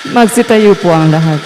Magsitayo po ang lahat.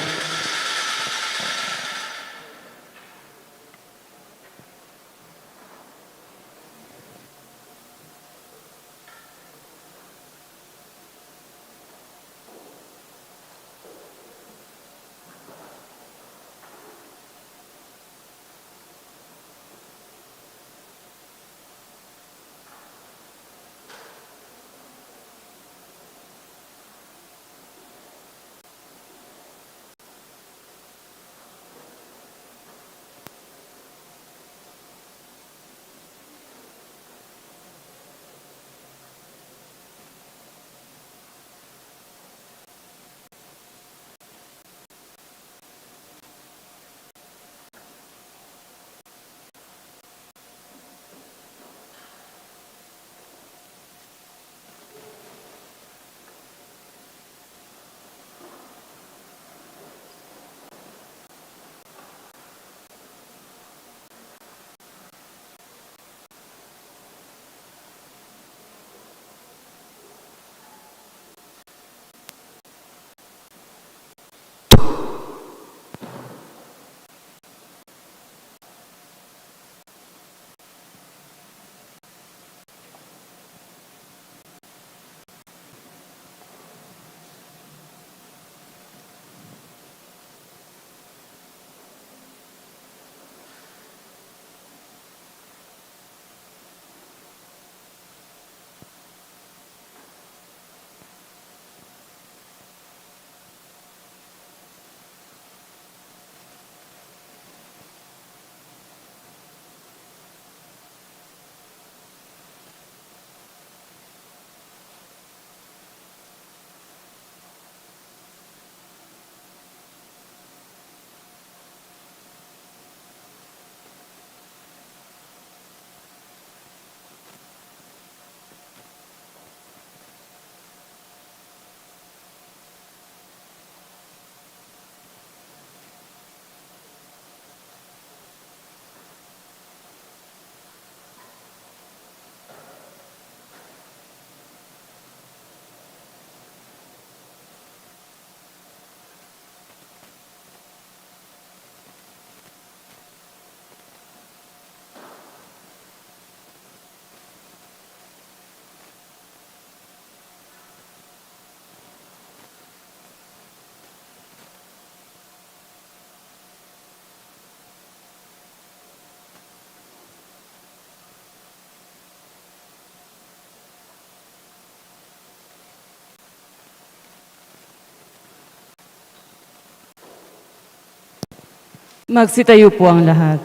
Magsitayo po ang lahat.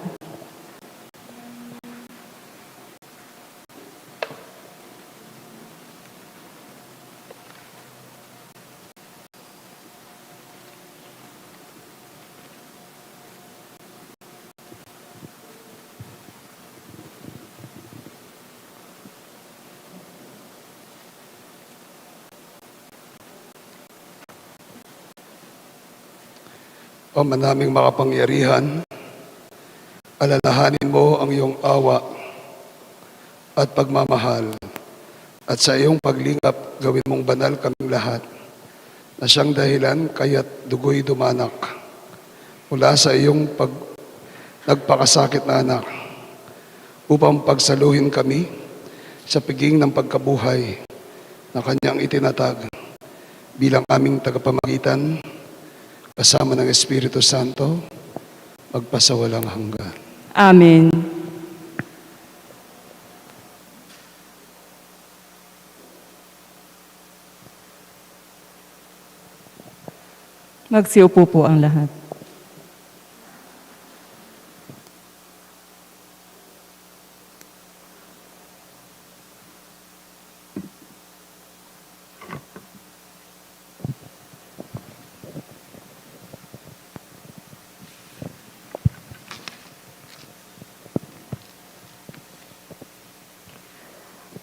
O manaming makapangyarihan, alalahanin mo ang iyong awa at pagmamahal, at sa iyong paglingap gawin mong banal kaming lahat, na siyang dahilan kaya't dugo'y dumanak mula sa iyong nagpakasakit na anak, upang pagsaluhin kami sa piging ng pagkabuhay na kanyang itinatag bilang aming tagapamagitan kasama ng Espiritu Santo, magpasawalang hanggan. Amen. Magsiupo po ang lahat.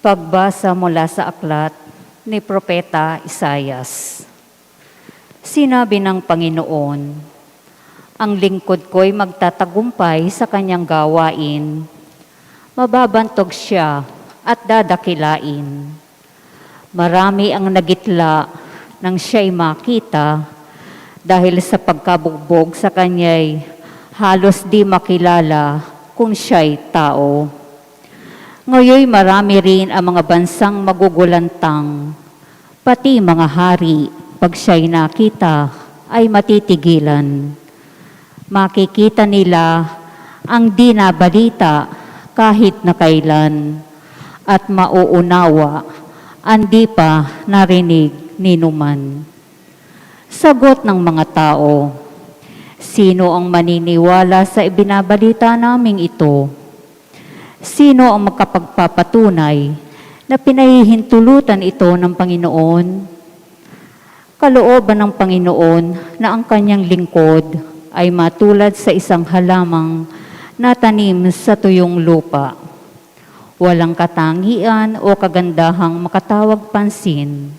Pagbasa mula sa aklat ni Propeta Isayas. Sinabi ng Panginoon, ang lingkod ko'y magtatagumpay sa kanyang gawain. Mababantog siya at dadakilain. Marami ang nagitla nang siya'y makita dahil sa pagkabugbog sa kanya'y halos di makilala kung siya'y tao. Ngayoy marami rin ang mga bansang magugulantang, pati mga hari, pag siya'y nakita, ay matitigilan. Makikita nila ang di nabalita kahit na kailan, at mauunawa ang di pa narinig ni numan. Sagot ng mga tao, sino ang maniniwala sa ibinabalita naming ito? Sino ang makapagpapatunay na pinahihintulutan ito ng Panginoon? Kalooban ng Panginoon na ang kanyang lingkod ay matulad sa isang halamang natanim sa tuyong lupa. Walang katangian o kagandahang makatawag pansin.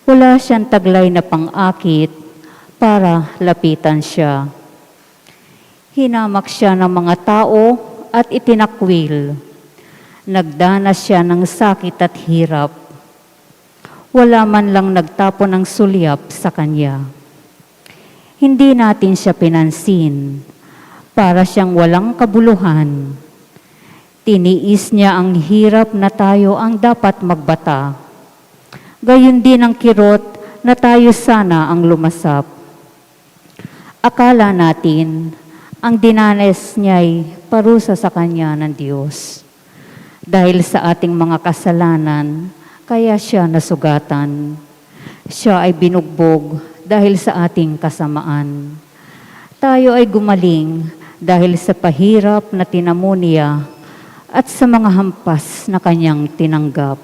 Wala siyang taglay na pang-akit para lapitan siya. Hinamak siya ng mga tao at itinakwil. Nagdanas siya ng sakit at hirap. Wala man lang nagtapon ng sulyap sa kanya. Hindi natin siya pinansin, para siyang walang kabuluhan. Tiniis niya ang hirap na tayo ang dapat magbata. Gayon din ang kirot na tayo sana ang lumasap. Akala natin, ang dinanas niya'y parusa sa kanya ng Diyos. Dahil sa ating mga kasalanan, kaya siya nasugatan. Siya ay binugbog dahil sa ating kasamaan. Tayo ay gumaling dahil sa pahirap na tinamo niya at sa mga hampas na kanyang tinanggap.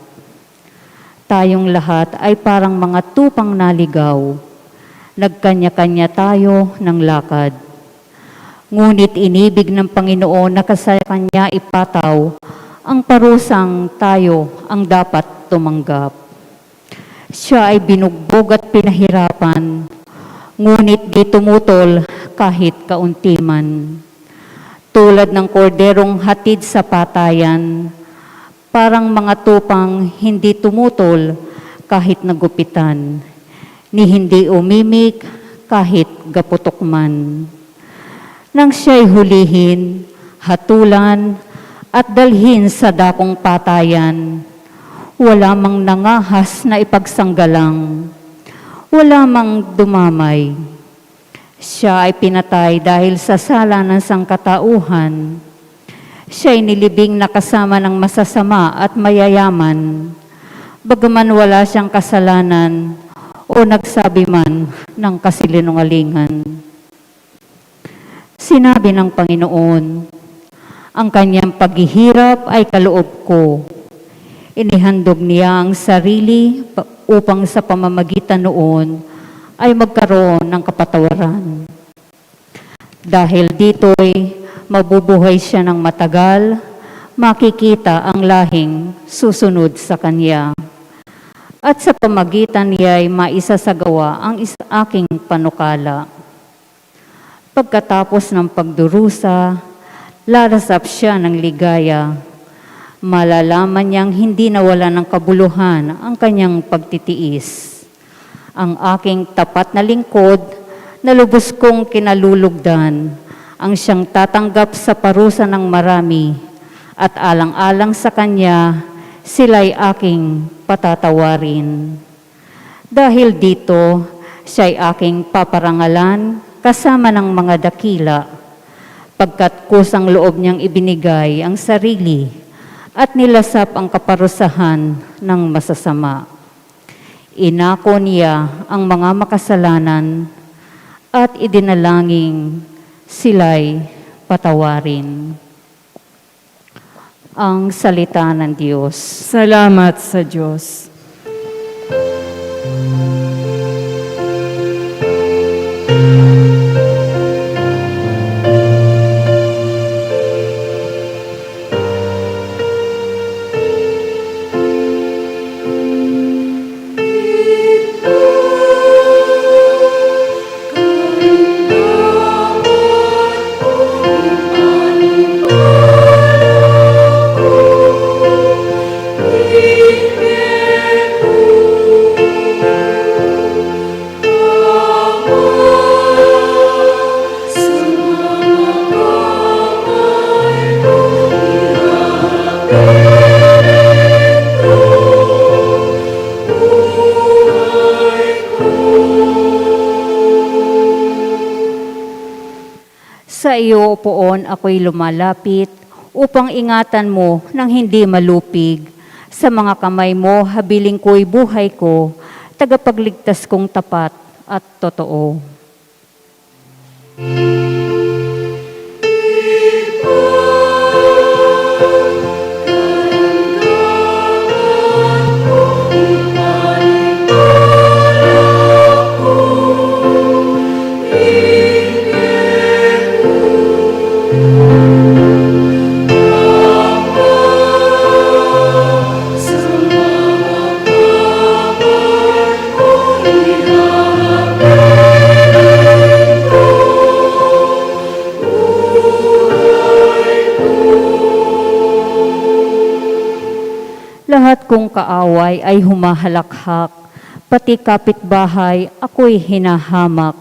Tayong lahat ay parang mga tupang naligaw. Nagkanya-kanya tayo ng lakad. Ngunit inibig ng Panginoon na sa kanya ipataw ang parusang tayo ang dapat tumanggap. Siya ay binugbog at pinahirapan, ngunit di tumutol kahit kaunti man. Tulad ng korderong hatid sa patayan, parang mga tupang hindi tumutol kahit nagupitan, ni hindi umimik kahit gaputok man. Nang siya'y hulihin, hatulan, at dalhin sa dakong patayan, wala mang nangahas na ipagsanggalang, wala mang dumamay. Siya ay pinatay dahil sa sala ng sangkatauhan. Siya'y nilibing na kasama ng masasama at mayayaman, bagaman wala siyang kasalanan o nagsabi man ng kasinungalingan. Sinabi ng Panginoon, ang kanyang paghihirap ay kaloob ko. Inihandog niya ang sarili upang sa pamamagitan noon ay magkaroon ng kapatawaran. Dahil dito'y mabubuhay siya ng matagal, makikita ang lahing susunod sa kanya. At sa pamagitan niya'y maisasagawa ang aking panukala. Pagkatapos ng pagdurusa, larasap siya ng ligaya. Malalaman niyang hindi nawala ng kabuluhan ang kanyang pagtitiis. Ang aking tapat na lingkod na lubos kong kinalulugdan, ang siyang tatanggap sa parusa ng marami, at alang-alang sa kanya, sila'y aking patatawarin. Dahil dito, siya'y aking paparangalan kasama ng mga dakila, pagkat kusang loob niyang ibinigay ang sarili at nilasap ang kaparusahan ng masasama. Inako niya ang mga makasalanan at idinalangin sila'y patawarin. Ang salita ng Diyos. Salamat sa Diyos. Amen. Sa iyo, Poon, ako'y lumalapit upang ingatan mo nang hindi malupig. Sa mga kamay mo, habiling ko'y buhay ko, tagapagligtas kong tapat at totoo. Lahat kong kaaway ay humahalakhak, pati kapitbahay ako'y hinahamak.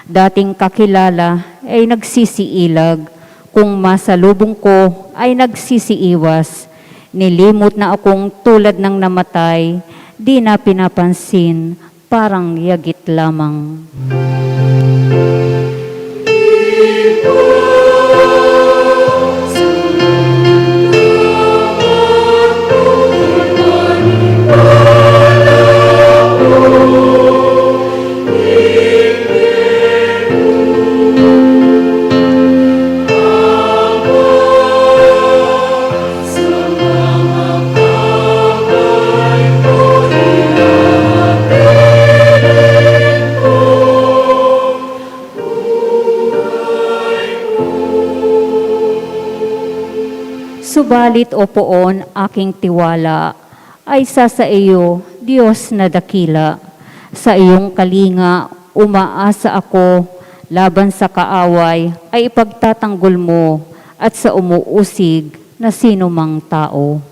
Dating kakilala ay nagsisiilag, kung masalubong ko ay nagsisiiwas. Nilimot na akong tulad ng namatay, di na pinapansin, parang yagit lamang. Subalit, O Poon, aking tiwala ay sa iyo, Diyos na dakila. Sa iyong kalinga, umaasa ako, laban sa kaaway ay ipagtatanggol mo at sa umuusig na sino mang tao.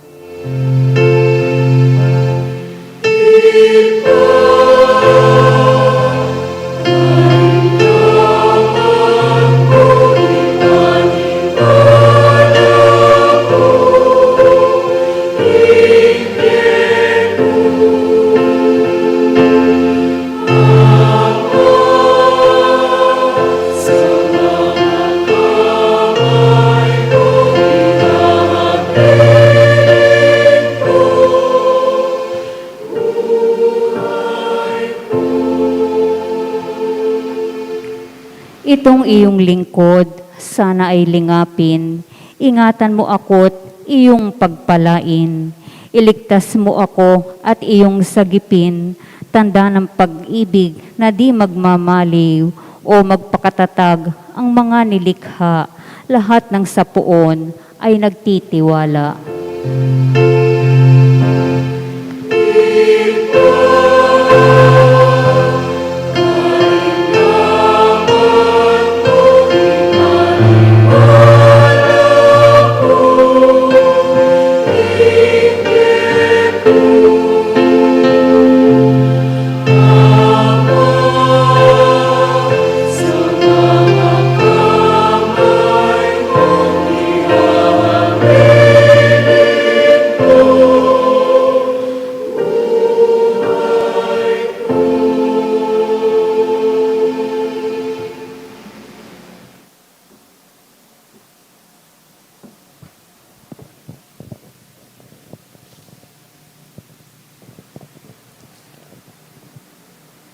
Itong iyong lingkod, sana ay lingapin. Ingatan mo ako't iyong pagpalain. Iligtas mo ako at iyong sagipin. Tanda ng pag-ibig na di magmamaliw o magpakatatag ang mga nilikha. Lahat ng sapuon ay nagtitiwala.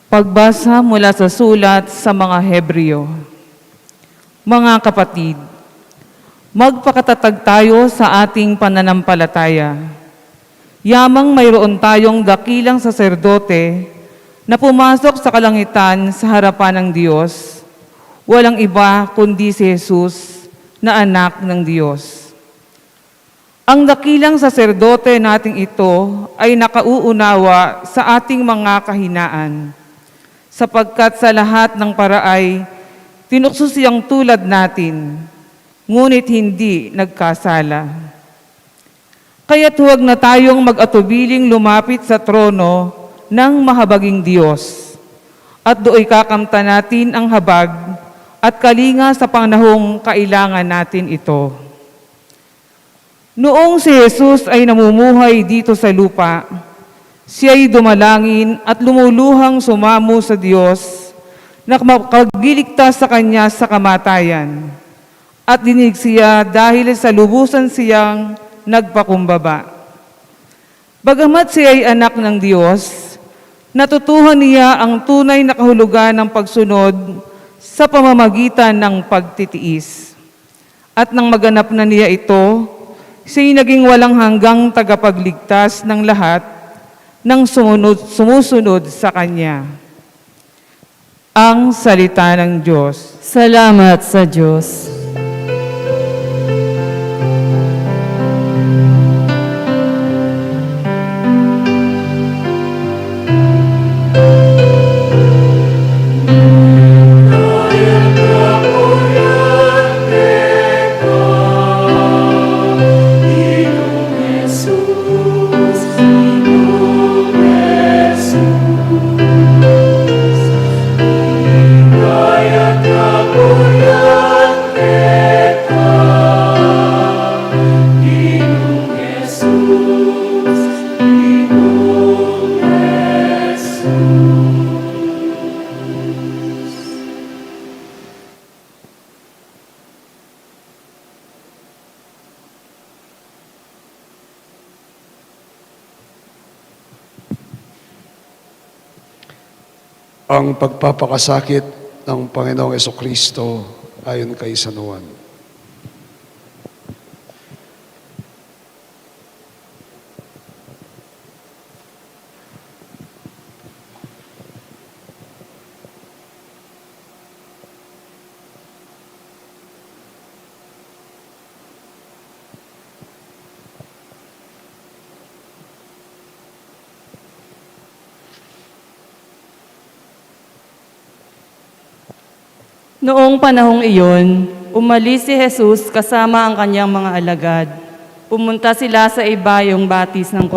Pagbasa mula sa sulat sa mga Hebreo. Mga kapatid, magpakatatag tayo sa ating pananampalataya. Yamang mayroon tayong dakilang saserdote na pumasok sa kalangitan sa harapan ng Diyos, walang iba kundi si Jesus na anak ng Diyos. Ang dakilang saserdote nating ito ay nakauunawa sa ating mga kahinaan, sapagkat sa lahat ng paraay, tinukso siyang tulad natin, ngunit hindi nagkasala. Kaya't huwag na tayong mag-atubiling lumapit sa trono ng mahabaging Diyos, at do'y kakamta natin ang habag at kalinga sa panahong kailangan natin ito. Noong si Jesus ay namumuhay dito sa lupa, siya'y dumalangin at lumuluhang sumamo sa Diyos na makagliligtas sa Kanya sa kamatayan. at dinig siya dahil sa lubusan siyang nagpakumbaba. Bagamat siya ay anak ng Diyos, natutuhan niya ang tunay na kahulugan ng pagsunod sa pamamagitan ng pagtitiis. At nang maganap na niya ito, siya'y naging walang hanggang tagapagligtas ng lahat ng sumusunod sa Kanya. Ang salita ng Diyos. Salamat sa Diyos. Ang pagpapakasakit ng Panginoong Jesucristo ayon kay San Juan. Noong panahong iyon, umalis si Jesus kasama ang kanyang mga alagad. Pumunta sila sa ibayong batis ng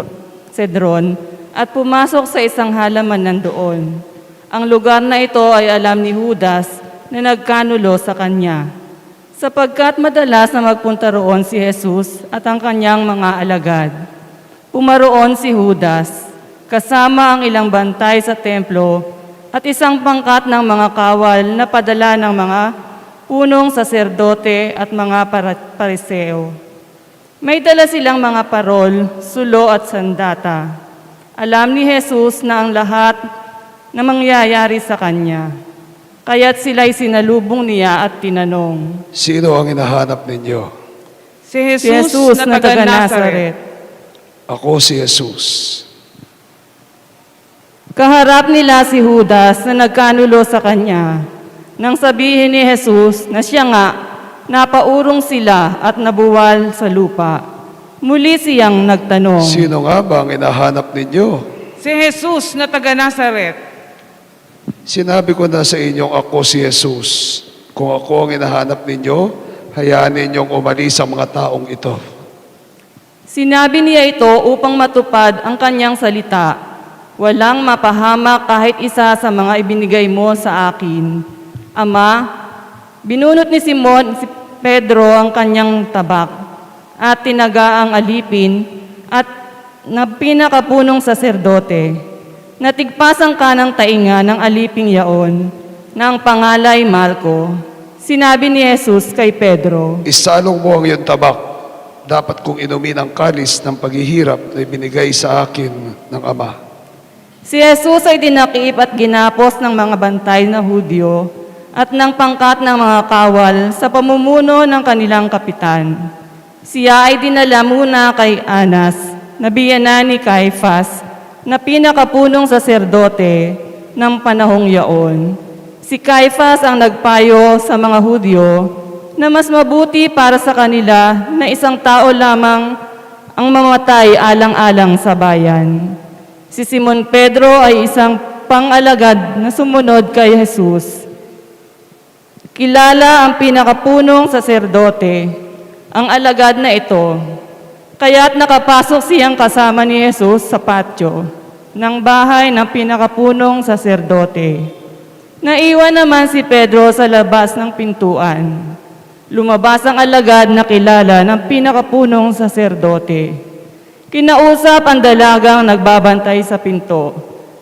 Cedron at pumasok sa isang halaman nandoon. Ang lugar na ito ay alam ni Judas na nagkanulo sa kanya, sapagkat madalas na magpunta roon si Jesus at ang kanyang mga alagad. Pumaroon si Judas, kasama ang ilang bantay sa templo at isang pangkat ng mga kawal na padala ng mga punong saserdote at mga pariseo. May dala silang mga parol, sulo at sandata. Alam ni Jesus na ang lahat na mangyayari sa kanya. Kaya't sila'y sinalubong niya at tinanong, Sino ang hinahanap ninyo? Si Si Jesus na taga Nazaret. Ako si Jesus. Kaharap nila si Judas na nagkanulo sa kanya. Nang sabihin ni Jesus na siya nga, napaurong sila at nabuwal sa lupa. Muli siyang nagtanong, Sino nga ba ang hinahanap ninyo? Si Jesus na taga Nazaret. Sinabi ko na sa inyong ako si Jesus. Kung ako ang hinahanap ninyo, hayaan ninyong umalis ang mga taong ito. Sinabi niya ito upang matupad ang kanyang salita. Walang mapahamak kahit isa sa mga ibinigay mo sa akin. Ama, binunot ni Simon, si Pedro ang kanyang tabak at tinaga ang alipin at na pinakapunong saserdote. Natigpas ang kanang tainga ng aliping yaon na ang pangalay Malco. Sinabi ni Jesus kay Pedro, Isalong mo ang iyong tabak. Dapat kong inumin ang kalis ng paghihirap na ibinigay sa akin ng Ama. si Jesus ay dinakip at ginapos ng mga bantay na Hudyo at ng pangkat ng mga kawal sa pamumuno ng kanilang kapitan. Siya ay dinala muna kay Anas, na biyanan ni Caifas, na pinakapunong saserdote ng panahong yaon. Si Caifas ang nagpayo sa mga Hudyo na mas mabuti para sa kanila na isang tao lamang ang mamatay alang-alang sa bayan. Si Simon Pedro ay isang pang-alagad na sumunod kay Jesus. Kilala ang pinakapunong saserdote, ang alagad na ito. Kaya't nakapasok siyang kasama ni Jesus sa patio ng bahay ng pinakapunong saserdote. Naiwan naman si Pedro sa labas ng pintuan. Lumabas ang alagad na kilala ng pinakapunong saserdote. Kinausap ang dalagang nagbabantay sa pinto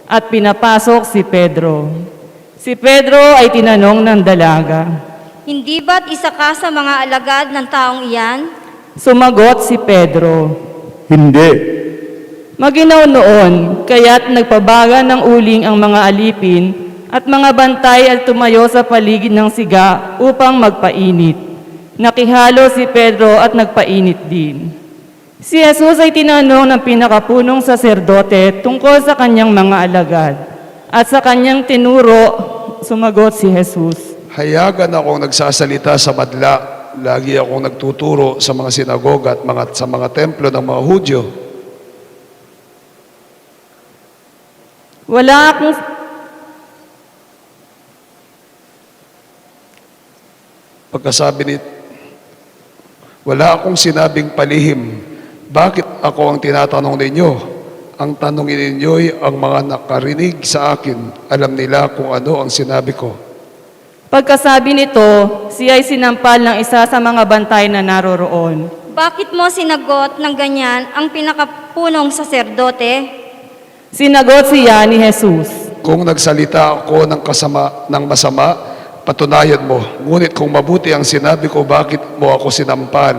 at pinapasok si Pedro. Si Pedro ay tinanong ng dalaga, Hindi ba't isa ka sa mga alagad ng taong iyan? Sumagot si Pedro. Hindi. Maginaw noon, kaya't nagpabaga ng uling ang mga alipin at mga bantay at tumayo sa paligid ng siga upang magpainit. Nakihalo si Pedro at nagpainit din. Si Jesus ay tinanong ng pinakapunong saserdote tungkol sa kanyang mga alagad. At sa kanyang tinuro, sumagot si Jesus. Hayagan akong nagsasalita sa madla. Lagi akong nagtuturo sa mga sinagoga at sa mga templo ng mga Hudyo. Wala akong sinabing palihim. Bakit ako ang tinatanong ninyo? Ang tanongin ninyo'y ang mga nakarinig sa akin. Alam nila kung ano ang sinabi ko. Pagkasabi nito, siya ay sinampal ng isa sa mga bantay na naroroon. Bakit mo sinagot ng ganyan ang pinakapunong saserdote? Sinagot siya ni Jesus. Kung nagsalita ako ng masama, patunayan mo. Ngunit kung mabuti ang sinabi ko, bakit mo ako sinampal?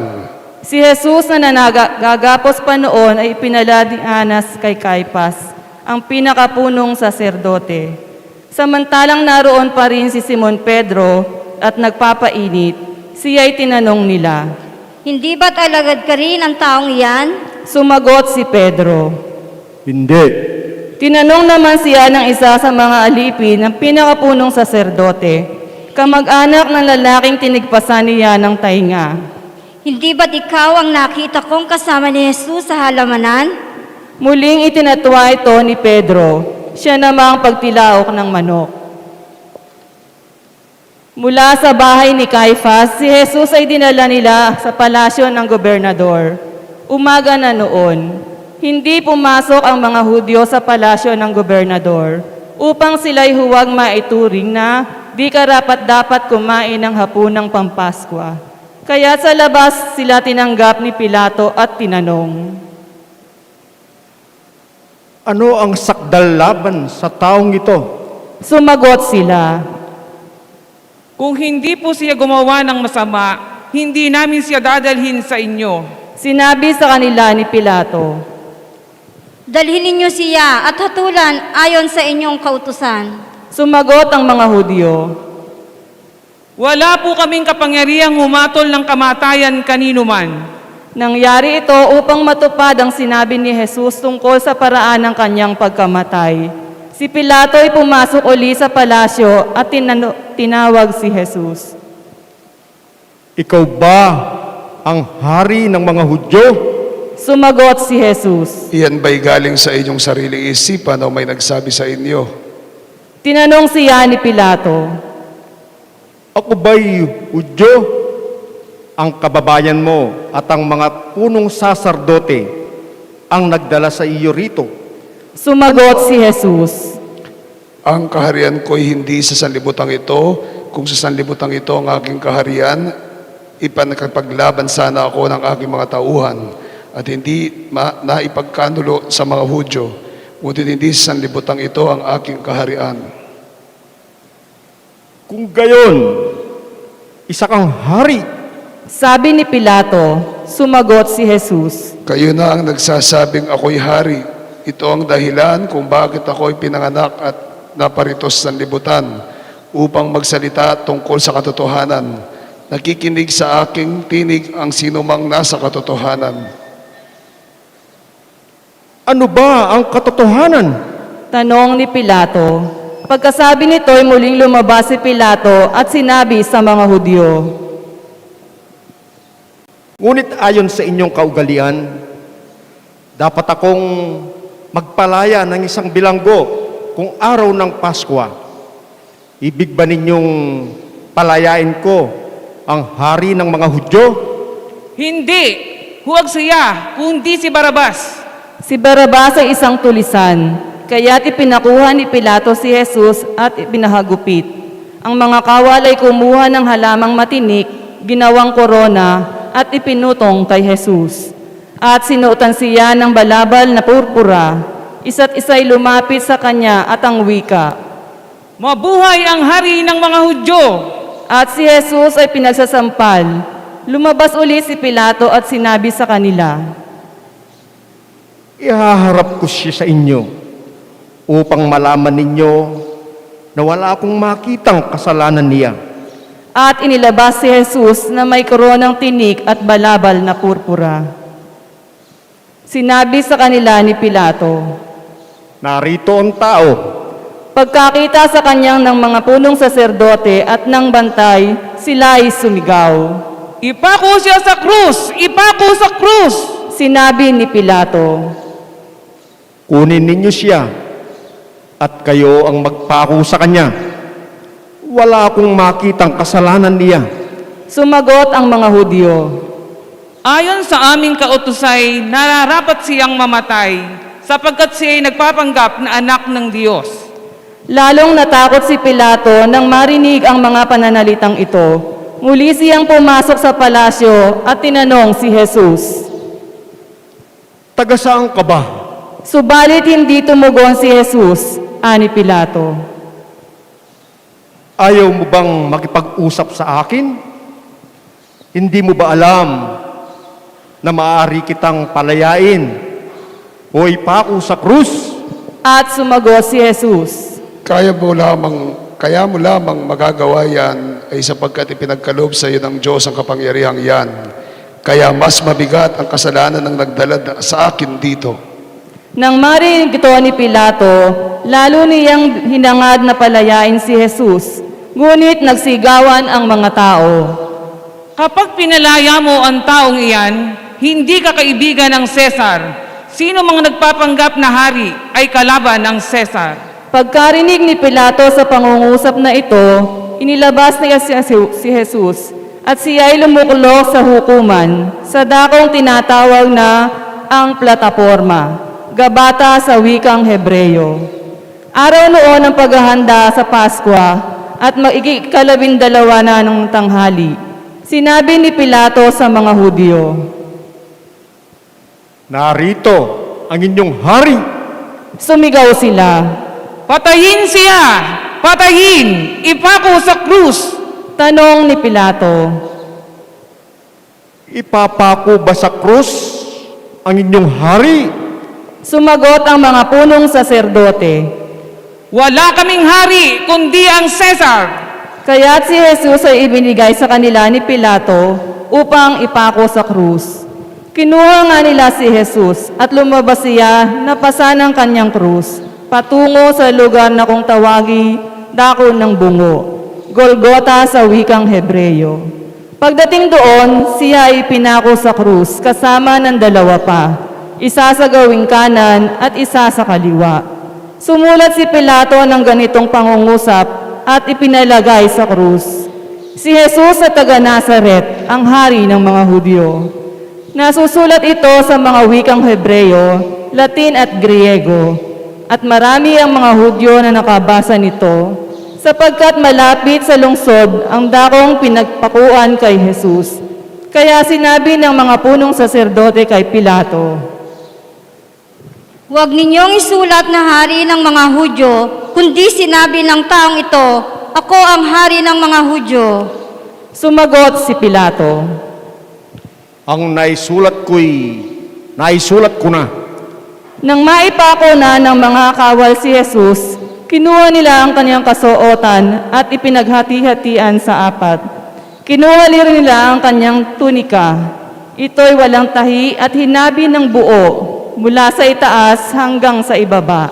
Si Jesus na nanagagapos pa noon ay ipinala ni Anas kay Caiphas, ang pinakapunong saserdote. Samantalang naroon pa rin si Simon Pedro at nagpapainit, siya'y tinanong nila. Hindi ba't alagad ka rin ang taong iyan? Sumagot si Pedro. Hindi. Tinanong naman siya ng isa sa mga alipin ng pinakapunong saserdote, kamag-anak ng lalaking tinigpasan niya ng tainga. Hindi ba't ikaw ang nakita kong kasama ni Jesus sa halamanan? Muling itinatwa ito ni Pedro. Siya namang pagtilaok ng manok. Mula sa bahay ni Caiphas, si Jesus ay dinala nila sa palasyo ng gobernador. Umaga na noon, hindi pumasok ang mga Hudyo sa palasyo ng gobernador upang sila'y huwag maituring na di karapat-dapat kumain ng hapunang Pampaskwa. Kaya sa labas sila tinanggap ni Pilato at tinanong, Ano ang sakdal laban sa taong ito? Sumagot sila, Kung hindi po siya gumawa ng masama, hindi namin siya dadalhin sa inyo. sinabi sa kanila ni Pilato, Dalhin ninyo siya at hatulan ayon sa inyong kautusan. Sumagot ang mga Hudyo, Wala po kaming kapangyarihang humatol ng kamatayan kanino man. nangyari ito upang matupad ang sinabi ni Jesus tungkol sa paraan ng kanyang pagkamatay. Si Pilato ay pumasok uli sa palasyo at tinawag si Jesus. Ikaw ba ang hari ng mga Hudyo? Sumagot si Jesus. Iyan ba'y galing sa inyong sariling isipan o may nagsabi sa inyo? Tinanong siya ni Pilato, Ako ba'y Hudyo? Ang kababayan mo at ang mga punong saserdote ang nagdala sa iyo rito. Sumagot si Jesus. Ang kaharian ko'y hindi sa sanlibutan ito. Kung sa sanlibutan ito ang aking kaharian, ipanakapaglaban sana ako ng aking mga tauhan at hindi naipagkanulo sa mga Hudyo. Ngunit hindi sa sanlibutan ito ang aking kaharian. Kung gayon, isa kang hari. Sabi ni Pilato, sumagot si Jesus. Kayo na ang nagsasabing ako'y hari. Ito ang dahilan kung bakit ako'y pinanganak at naparito sa sanlibutan upang magsalita tungkol sa katotohanan. Nakikinig sa aking tinig ang sinumang nasa katotohanan. Ano ba ang katotohanan? Tanong ni Pilato. Pagkasabi nito ay muling lumabas si Pilato at sinabi sa mga Hudyo, Ngunit ayon sa inyong kaugalian, dapat akong magpalaya ng isang bilanggo kung araw ng Paskwa. Ibig ba ninyong palayain ko ang hari ng mga Hudyo? Hindi! Huwag siya, kundi si Barabas. si Barabas ay isang tulisan, kaya't ipinakuha ni Pilato si Jesus at ipinahagupit. Ang mga kawal ay kumuha ng halamang matinik, ginawang korona, at ipinutong kay Jesus. At sinuotan siya ng balabal na purpura. Isa't isa'y lumapit sa kanya at ang wika, Mabuhay ang hari ng mga Hudyo! At si Jesus ay pinagsasampal. Lumabas uli si Pilato at sinabi sa kanila, Ihaharap ko siya sa inyo upang malaman ninyo na wala akong makitang kasalanan niya. at inilabas si Jesus na may koronang tinik at balabal na purpura. Sinabi sa kanila ni Pilato, Narito ang tao. pagkakita sa kanyang ng mga punong saserdote at ng bantay, sila ay sumigaw. Ipako siya sa krus! Ipako sa krus! Sinabi ni Pilato, Kunin ninyo siya at kayo ang magpako sa kanya. Wala akong makitang kasalanan niya. sumagot ang mga Hudyo. Ayon sa aming kautusay, nararapat siyang mamatay sapagkat siya ay nagpapanggap na anak ng Diyos. Lalong natakot si Pilato nang marinig ang mga pananalitang ito. Muli siyang pumasok sa palasyo at tinanong si Jesus. Taga saan ka ba? Subalit hindi tumugon si Jesus, ani Pilato. Ayaw mo bang makipag-usap sa akin? Hindi mo ba alam na maaari kitang palayain o ipako sa krus? At sumagot si Jesus. Kaya mo lamang magagawa yan ay sapagkat ipinagkaloob sa iyo ng Diyos ang kapangyarihang yan. Kaya mas mabigat ang kasalanan ng nagdala sa akin dito. Nang marinig ito ni Pilato, lalo niyang hinangad na palayain si Jesus. Ngunit nagsigawan ang mga tao. Kapag pinalaya mo ang taong iyan, hindi ka kaibigan ng Cesar. Sino mga nagpapanggap na hari ay kalaban ng Cesar. Pagkarinig ni Pilato sa pangungusap na ito, inilabas niya si Jesus at siya ay lumuklok sa hukuman sa dakong tinatawag na ang plataporma, gabata sa wikang Hebreyo. Araw noon ang paghahanda sa Paskwa at mag-ikalabindalawa na ng tanghali. Sinabi ni Pilato sa mga Hudyo, Narito ang inyong hari. Sumigaw sila, Patayin siya! Patayin! Ipako sa krus! tanong ni Pilato, Ipapako ba sa krus ang inyong hari? sumagot ang mga punong saserdote. Wala kaming hari kundi ang Cesar! Kaya't si Jesus ay ibinigay sa kanila ni Pilato upang ipako sa krus. Kinuha nga nila si Jesus at lumabas siya na pasa ng kanyang krus, patungo sa lugar na kung tawagi, dako ng bungo, Golgota sa wikang Hebreyo. Pagdating doon, siya ay pinako sa krus kasama ng dalawa pa, isa sa gawing kanan at isa sa kaliwa. Sumulat si Pilato ng ganitong pangungusap at ipinalagay sa krus. Si Jesus sa taga Nazaret, ang hari ng mga Hudyo. Nasusulat ito sa mga wikang Hebreyo, Latin at Griego, at marami ang mga Hudyo na nakabasa nito, sapagkat malapit sa lungsod ang dakong pinagpakuan kay Jesus. Kaya sinabi ng mga punong saserdote kay Pilato, Huwag ninyong isulat na hari ng mga Hudyo, kundi sinabi ng taong ito, ako ang hari ng mga Hudyo. sumagot si Pilato, Ang naisulat ko na. Nang maipako na ng mga kawal si Jesus, kinuha nila ang kanyang kasuotan at ipinaghati-hatian sa apat. Kinuha rin nila ang kanyang tunika. Ito'y walang tahi at hinabi ng buo mula sa itaas hanggang sa ibaba.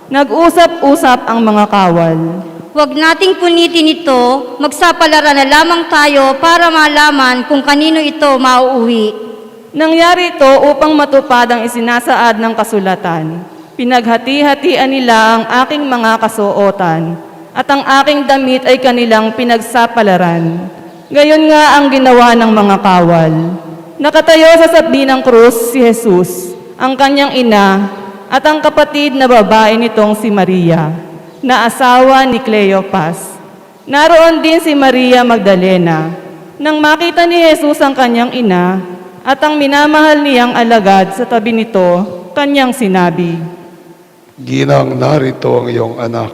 Nag-usap-usap ang mga kawal. Huwag nating punitin ito, magsapalara na lamang tayo para malaman kung kanino ito mauuwi. Nangyari ito upang matupad ang isinasaad ng kasulatan. Pinaghati-hatian nila ang aking mga kasuotan at ang aking damit ay kanilang pinagsapalaran. Gayon nga ang ginawa ng mga kawal. Nakatayo sa sabi ng krus si Jesus, ang kanyang ina at ang kapatid na babae nitong si Maria, na asawa ni Cleopas. Naroon din si Maria Magdalena. Nang makita ni Jesus ang kanyang ina at ang minamahal niyang alagad sa tabi nito, kanyang sinabi, Ginang, narito ang iyong anak.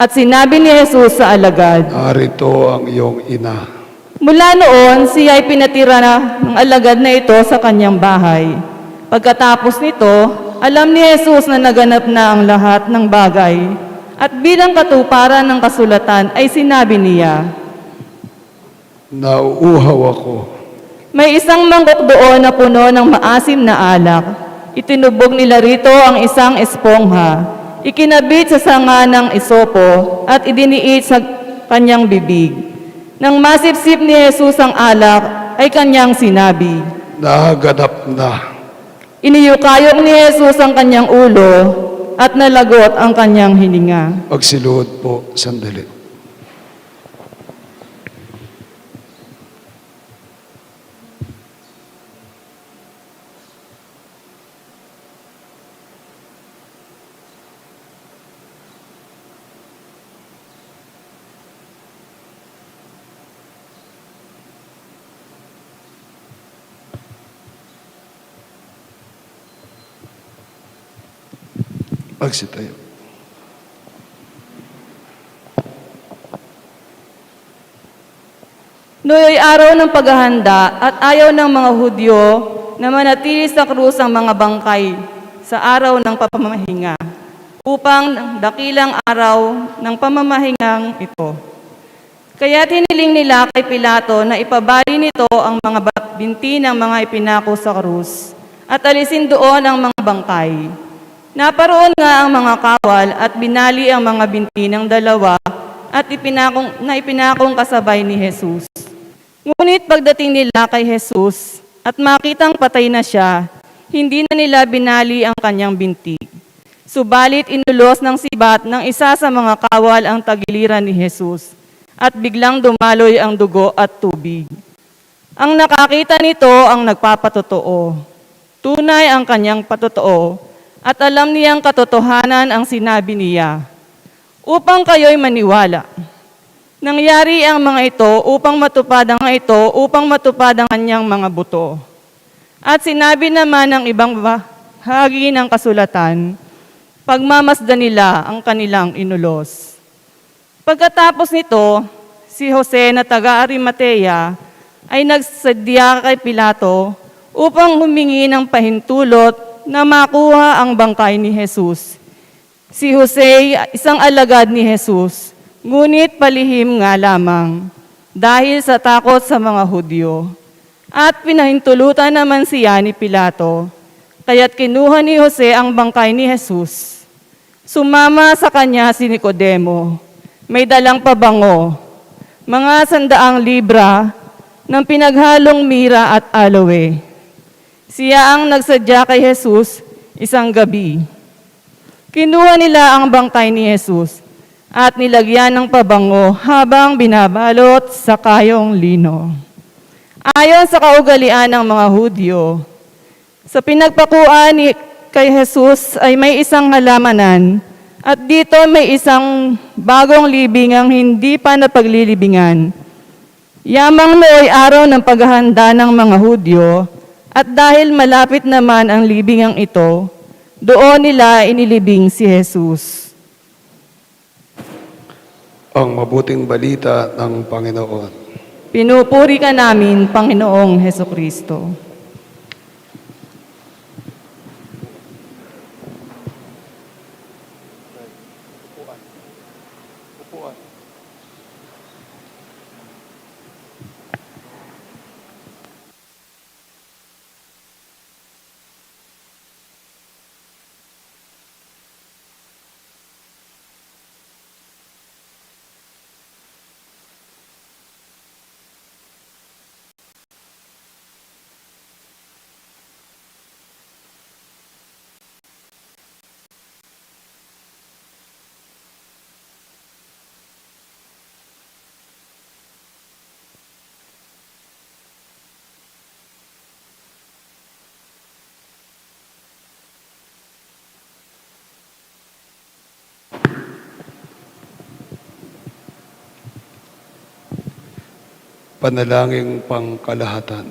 At sinabi ni Jesus sa alagad, narito ang iyong ina. mula noon, siya ay pinatira na ng alagad na ito sa kanyang bahay. Pagkatapos nito, alam ni Jesus na naganap na ang lahat ng bagay. At bilang katuparan ng kasulatan ay sinabi niya, Nauuhaw ako. may isang mangkok doon na puno ng maasim na alak. Itinubog nila rito ang isang espongha. Ikinabit sa sanga ng isopo at idiniit sa kanyang bibig. Nang masipsip ni Jesus ang alak, ay kanyang sinabi. Naganap na. Iniyukayok ni Jesus ang kanyang ulo at nalagot ang kanyang hininga. Magsiluhod po, sandali. Magsitayo. Nooy araw ng paghahanda at ayaw ng mga Hudyo na manatili sa krus ang mga bangkay sa araw ng pamamahinga upang dakilang araw ng pamamahingang ito. Kaya hiniling nila kay Pilato na ipabali nito ang mga binti ng mga ipinako sa krus at alisin doon ang mga bangkay. Naparoon nga ang mga kawal at binali ang mga binti ng dalawa at ipinakong kasabay ni Jesus. Ngunit pagdating nila kay Jesus at makitang patay na siya, hindi na nila binali ang kanyang binti. Subalit inulos ng sibat ng isa sa mga kawal ang tagiliran ni Jesus at biglang dumaloy ang dugo at tubig. Ang nakakita nito ang nagpapatotoo. Tunay ang kanyang patotoo at alam niyang katotohanan ang sinabi niya, upang kayo'y maniwala. Nangyari ang mga ito upang matupad ang kanyang mga buto. At sinabi naman ng ibang bahagi ng kasulatan, pagmamasdan nila ang kanilang inulos. Pagkatapos nito, si Jose na taga-Arimatea ay nagsadya kay Pilato upang humingi ng pahintulot na makuha ang bangkay ni Jesus. Si Jose, isang alagad ni Jesus, ngunit palihim nga lamang dahil sa takot sa mga Hudyo. At pinahintulutan naman siya ni Pilato, kaya't kinuha ni Jose ang bangkay ni Jesus. Sumama sa kanya si Nicodemo, may dalang pabango, mga 100 libra ng pinaghalong mira at aloe. Siya ang nagsadya kay Jesus isang gabi. Kinuha nila ang bangkay ni Jesus at nilagyan ng pabango habang binabalot sa kayong lino. Ayon sa kaugalian ng mga Hudyo, sa pinagpakuan kay Jesus ay may isang halamanan at dito may isang bagong libingang hindi pa napaglilibingan. Yamang nooy araw ng paghahanda ng mga Hudyo, at dahil malapit naman ang libingang ito, doon nila inilibing si Jesus. Ang mabuting balita ng Panginoon. Pinupuri ka namin, Panginoong Hesukristo. Panalangin pangkalahatan.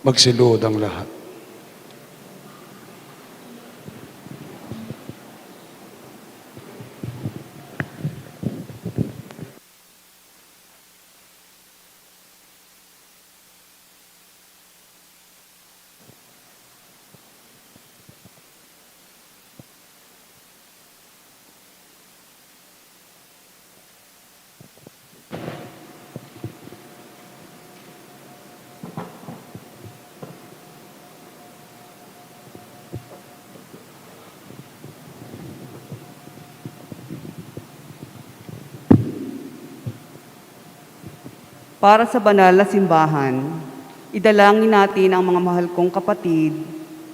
Magsiluhod ang lahat. Para sa banal na simbahan, idalangin natin ang mga mahal kong kapatid,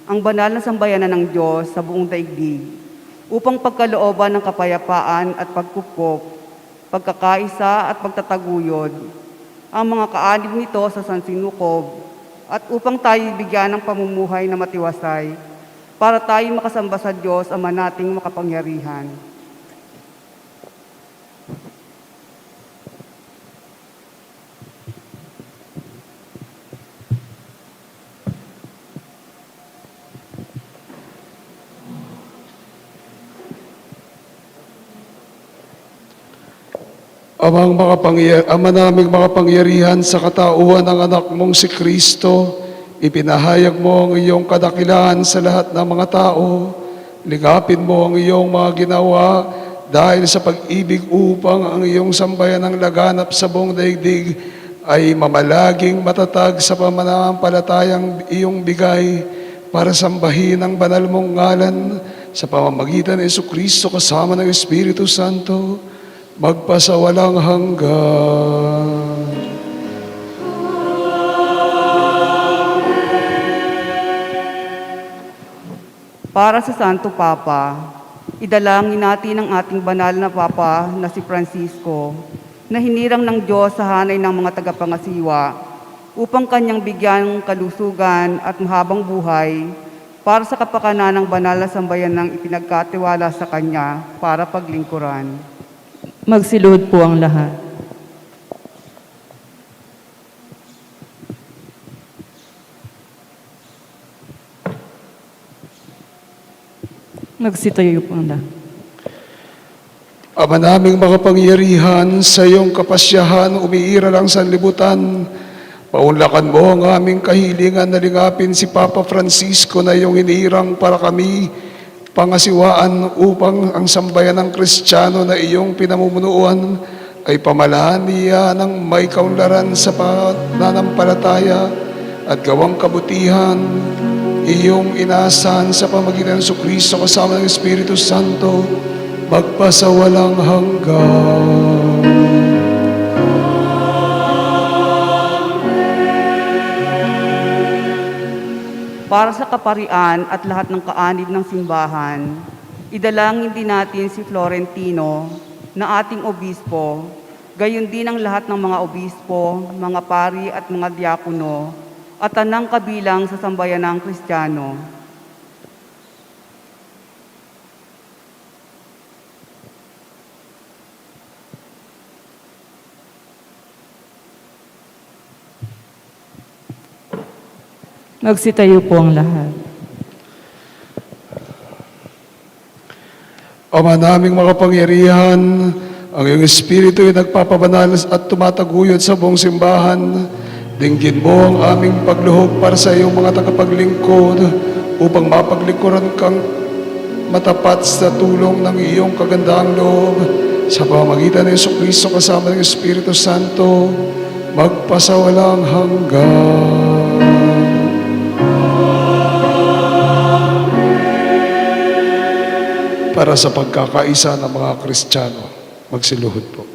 ang banal na sambayanan ng Diyos sa buong daigdig, upang pagkalooban ng kapayapaan at pagkupkop, pagkakaisa at pagtataguyod, ang mga kaanib nito sa sansinukob, at upang tayo bigyan ng pamumuhay na matiwasay, para tayo makasamba sa Diyos, Ama nating makapangyarihan. Ama naming makapangyarihan, sa katauhan ng anak mong si Kristo, ipinahayag mo ang iyong kadakilaan sa lahat ng mga tao. Ligapin mo ang iyong mga ginawa dahil sa pag-ibig upang ang iyong sambayan ng laganap sa buong daigdig ay mamalaging matatag sa pamananampalatayang iyong bigay para sambahin ang banal mong ngalan sa pamamagitan ni Jesucristo kasama ng Espiritu Santo, magpasawalang hanggan. Para sa Santo Papa, idalangin natin ang ating banal na Papa na si Francisco, na hinirang ng Diyos sa hanay ng mga tagapangasiwa upang kanyang bigyan ng kalusugan at mahabang buhay para sa kapakanan ng banal na sambayan ng ipinagkatiwala sa kanya para paglingkuran. Magsilod po ang lahat. Magsitayo po ang lahat. Ama naming makapangyarihan, sa iyong kapasyahan umiiral ang sanlibutan. Paunlakan mo ang aming kahilingan na lingapin si Papa Francisco na iyong hinirang para kami pangasiwaan upang ang sambayan ng Kristiyano na iyong pinamumunuan ay pamalaan niya ng may kaunlaran sa pananampalataya at gawang kabutihan, iyong inasahan sa pamagitan ng Jesucristo kasama ng Espiritu Santo, magpasawalang hanggan. Para sa kaparian at lahat ng kaanib ng simbahan, idalangin din natin si Florentino na ating obispo, gayon din ang lahat ng mga obispo, mga pari at mga diakono, at anang kabilang sa sambayanang Kristiyano. Magsitayo po ang lahat. Ama naming makapangyarihan, ang iyong Espiritu ay nagpapabanal at tumataguyod sa buong simbahan. Dinggin mo ang aming pagluhog para sa iyong mga tagapaglingkod upang mapaglingkuran kang matapat sa tulong ng iyong kagandahang loob sa pamamagitan ng Jesucristo kasama ng Espiritu Santo, magpasawalang hanggan. Para sa pagkakaisa ng mga Kristiyano, magsiluhod po.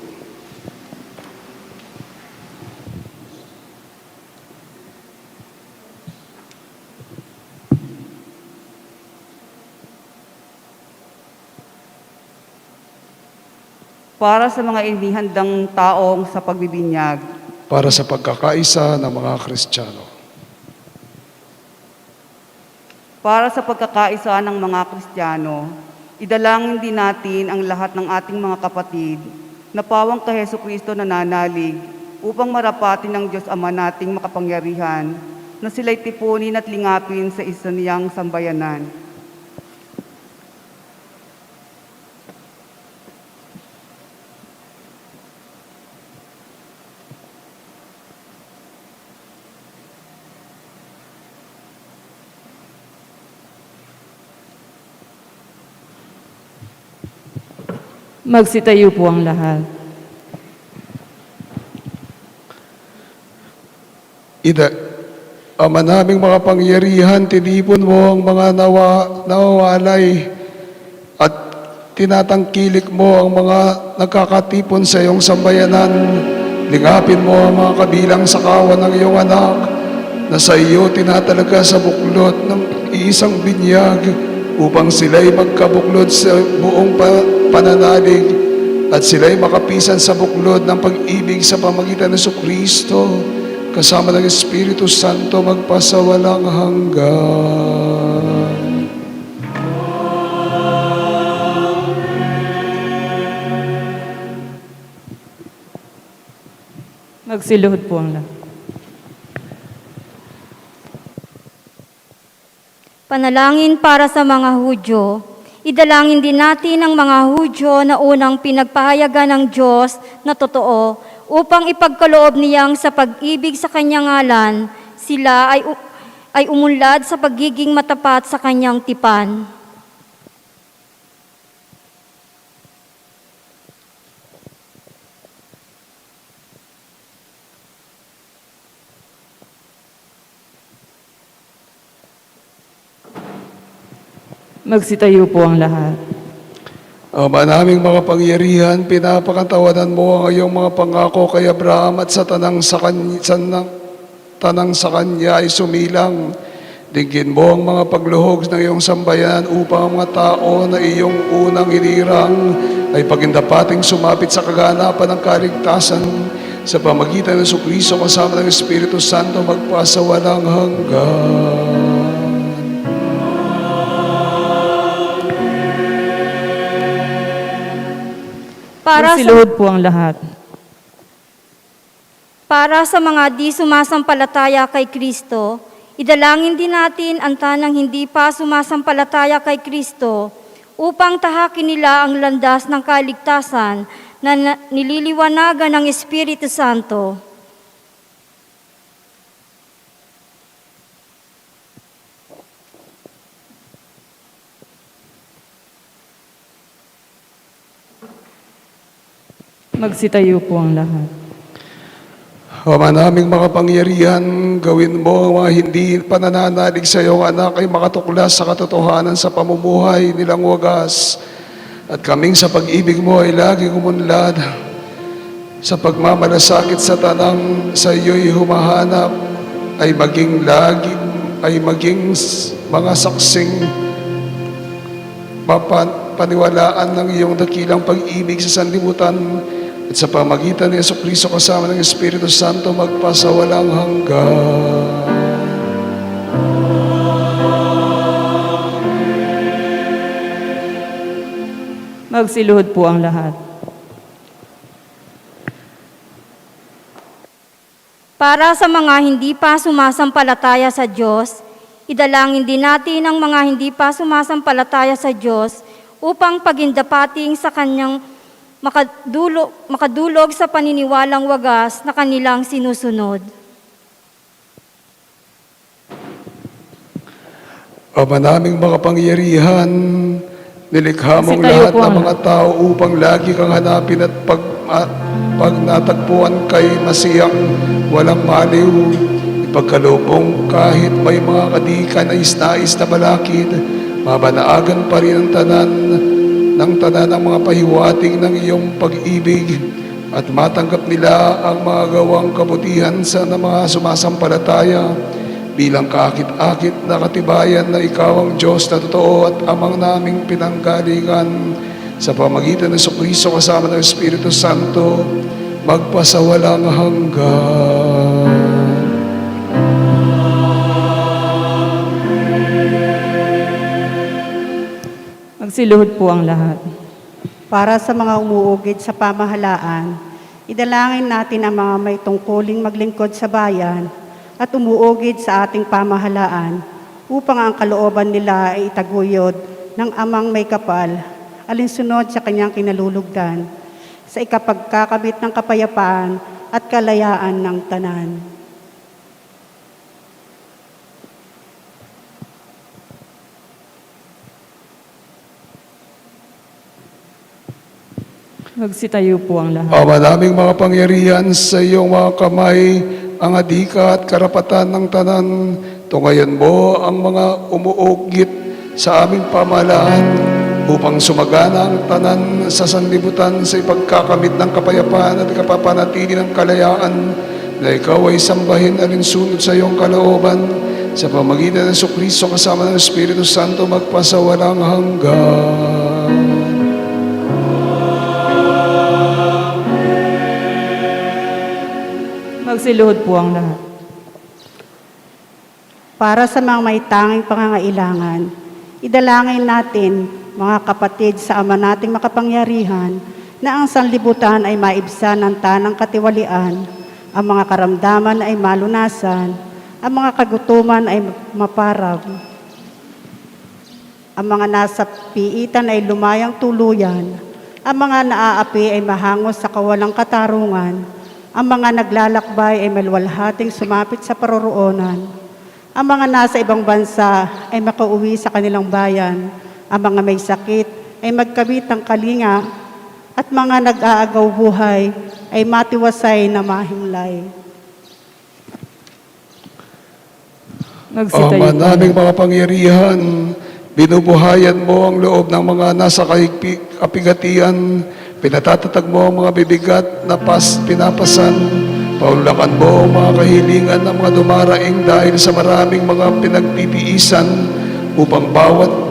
Para sa mga inihandang taong sa pagbibinyag, Para sa pagkakaisa ng mga Kristiyano. para sa pagkakaisa ng mga Kristiyano, idalangin din natin ang lahat ng ating mga kapatid na pawang kay Jesucristo nananalig upang marapatin ng Diyos Ama nating makapangyarihan na sila'y tipunin at lingapin sa isa niyang sambayanan. Magsitayo po ang lahat. Ama naming makapangyarihan, tinipon mo ang mga nawawalay at tinatangkilik mo ang mga nagkakatipon sa iyong sambayanan Lingapin mo ang mga kabilang sa kawan ng iyong anak na sa iyo tinatalaga sa buklod ng iisang binyag upang sila'y magkabuklod sa buong pananalig at sila'y makapisan sa buklod ng pag-ibig sa pamagitan ng Kristo kasama ng Espiritu Santo magpasawalang hanggan. Magsiluhod po ang lahat. Panalangin para sa mga Hudyo. Idalangin din natin ang mga Hudyo na unang pinagpahayagan ng Diyos na totoo upang ipagkaloob niyang sa pag-ibig sa kanyang ngalan, sila ay umunlad sa pagiging matapat sa kanyang tipan. Magsitayo po ang lahat. Ama naming mga pangyarihan, pinapakatawanan mo ang iyong mga pangako kay Abraham at sa tanang sa kanya ay sumilang. Dinggin mo ang mga pagluhog ng iyong sambayanan upang ang mga tao na iyong unang hinirang ay pagindapating sumapit sa kaganapan ng kaligtasan sa pamagitan ng Kristo kasama ng Espiritu Santo magpasawalang hanggan. Magsiluhod po ang lahat. Para sa mga di sumasampalataya kay Kristo, idalangin din natin ang tanang hindi pa sumasampalataya kay Kristo upang tahakin nila ang landas ng kaligtasan na nililiwanagan ng Espiritu Santo. Magsitayo po ang lahat. Ama naming makapangyarihan, gawin mo ang mga hindi panananalig sa iyong anak ay makatuklas sa katotohanan sa pamumuhay nilang wagas. At kaming sa pag-ibig mo ay laging umunlad sa pagmamalasakit sa tanang sa iyo'y humahanap ay maging mga saksing paniwalaan ng iyong dakilang pag-ibig sa sanlibutan at sa pamagitan ni Jesucristo kasama ng Espiritu Santo magpasawalang hanggan. Magsiluhod po ang lahat. Para sa mga hindi pa sumasampalataya sa Diyos, idalangin din natin ang mga hindi pa sumasampalataya sa Diyos upang pagindapating sa kanyang makadulog sa paniniwalang wagas na kanilang sinusunod. Ama naming makapangyarihan, nilikha mong Magsitayo lahat po ng ang mga tao upang lagi kang hanapin at pag natagpuan kay Masiyang walang maliw, ipagkalubong kahit may mga kadikan na isnais na balakid, mabanaagan pa rin ang tanan ng mga pahiwating ng iyong pag-ibig at matanggap nila ang mga gawang kabutihan sa mga sumasampalataya bilang kaakit-akit na katibayan na ikaw ang Diyos na totoo at amang naming pinanggalingan sa pamagitan ng Jesucristo kasama ng Espiritu Santo magpasawalang hanggan. Magsiluhod po ang lahat. Para sa mga umuugid sa pamahalaan, idalangin natin ang mga may tungkuling maglingkod sa bayan at umuugid sa ating pamahalaan upang ang kalooban nila ay itaguyod ng amang may kapal, alinsunod sa kanyang kinalulugdan, sa ikapagkakabit ng kapayapaan at kalayaan ng tanan. Magsitayo po ang lahat. Ama naming mga pangyarihan sa iyong mga kamay, ang adika at karapatan ng tanan, tungayan mo ang mga umuugit sa aming pamahalaan upang sumagana ang tanan sa sanlibutan sa ipagkakamit ng kapayapaan at kapapanatili ng kalayaan na ikaw ay sambahin alinsunod sa iyong kalooban sa pamagitan ng Kristo kasama ng Espiritu Santo magpasawalang hanggan. Magsiluhod po ang lahat. Para sa mga may tanging pangangailangan, idalangin natin, mga kapatid, sa Ama nating makapangyarihan, na ang sanlibutan ay maibsan ng tanang katiwalian, ang mga karamdaman ay malunasan, ang mga kagutuman ay maparag, ang mga nasa piitan ay lumayang tuluyan, ang mga naaapi ay mahangos sa kawalang katarungan, ang mga naglalakbay ay maluwalhating sumapit sa paroroonan, ang mga nasa ibang bansa ay makauwi sa kanilang bayan, ang mga may sakit ay magkabit ng kalinga, at mga nag-aagaw buhay ay matiwasay na mahimlay. Magsitayo Ama po. naming mga pangyarihan, binubuhayan mo ang loob ng mga nasa kapigatian, pinatatatag mo ang mga bibigat na pinapasan, paulakan mo ang mga kahilingan ng mga dumaraing dahil sa maraming mga pinagtitiisan upang bawat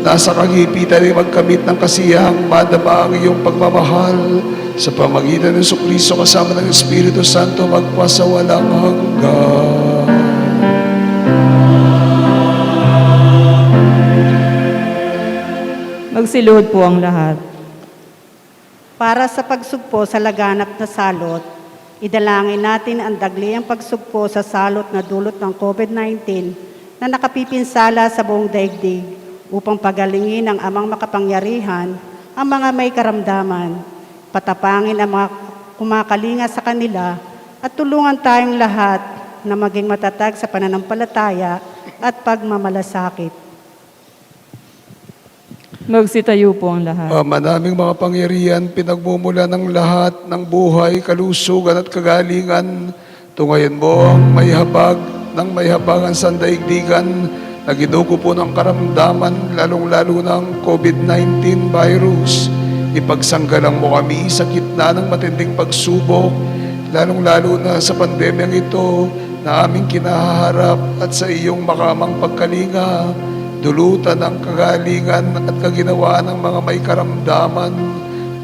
nasa kagipitan ay magkamit ng kasiyahang madama ang iyong pagmamahal sa pamagitan ng Kristo kasama ng Espiritu Santo magpasawalang hanggan. Magsiluhod po ang lahat. Para sa pagsugpo sa laganap na salot, idalangin natin ang dagliang pagsugpo sa salot na dulot ng COVID-19 na nakapipinsala sa buong daigdig upang pagalingin ng amang makapangyarihan ang mga may karamdaman, patapangin ang mga kumakalinga sa kanila at tulungan tayong lahat na maging matatag sa pananampalataya at pagmamalasakit. Magsitayo po ang lahat. Ama naming mga pangyarihan, pinagmumula ng lahat ng buhay, kalusugan at kagalingan, tungayan mo ang may habag ng may habagan sa daigdigan na ginugo po ng karamdaman, lalong-lalo ng COVID-19 virus. Ipagsanggalang mo kami sa gitna ng matinding pagsubok, lalong-lalo na sa pandemyang ito na aming kinaharap at sa iyong makamang pagkalinga, dulutan ang kagalingan at kaginawaan ng mga may karamdaman.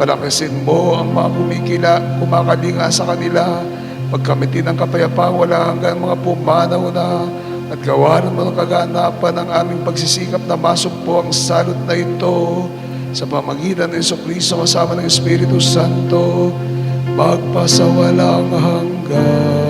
Palakasin mo ang mga kumakalinga sa kanila, pagkamitin ng kapayapaan wala hanggang mga pumanaw na, at gawaran mo ng kaganapan ng aming pagsisikap na masugpo ang salot na ito sa pamagitan ng Kristo kasama ng Espiritu Santo magpasawalang hanggan.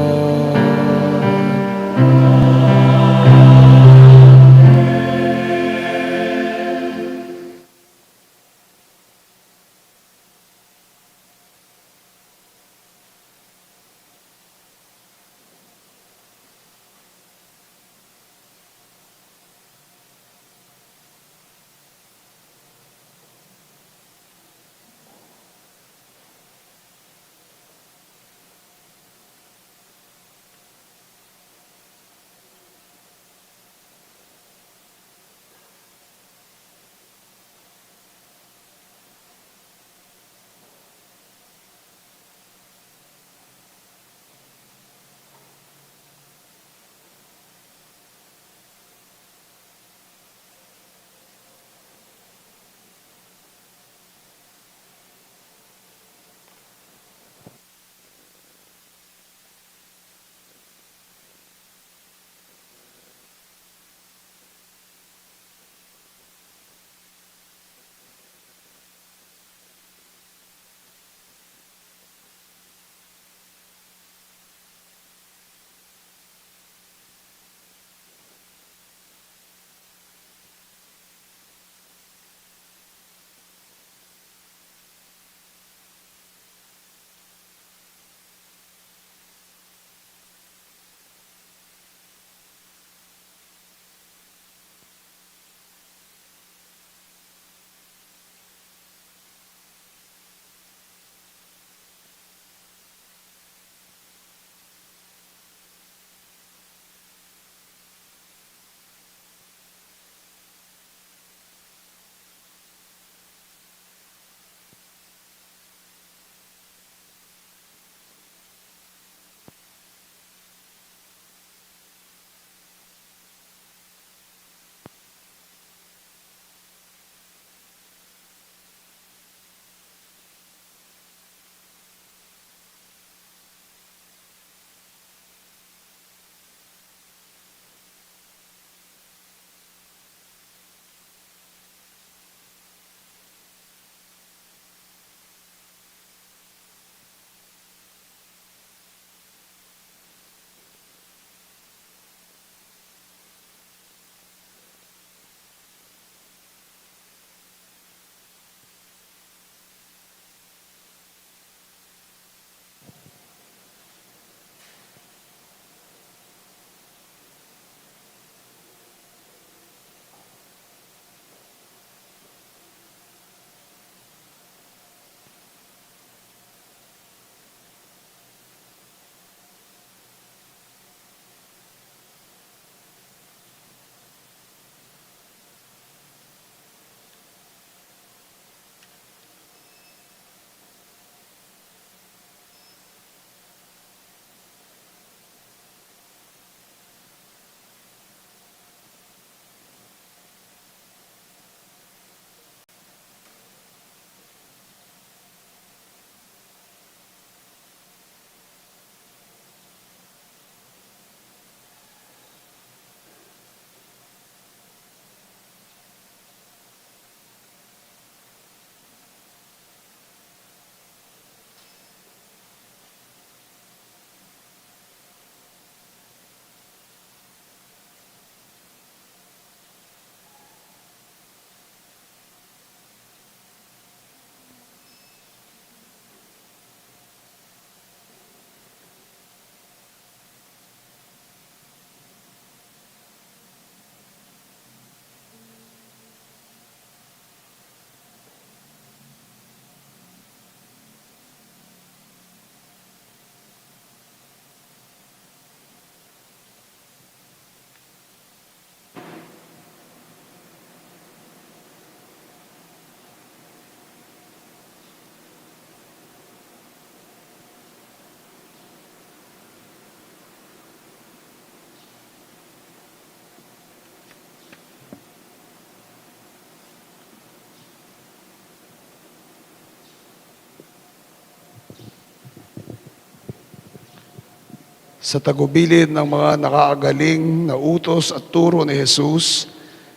sa tagubilin ng mga nakaagaling na utos at turo ni Jesus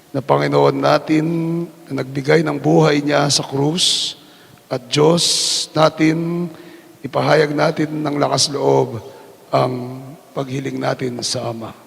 na Panginoon natin na nagbigay ng buhay niya sa krus at Diyos natin, ipahayag natin ng lakas loob ang paghiling natin sa Ama.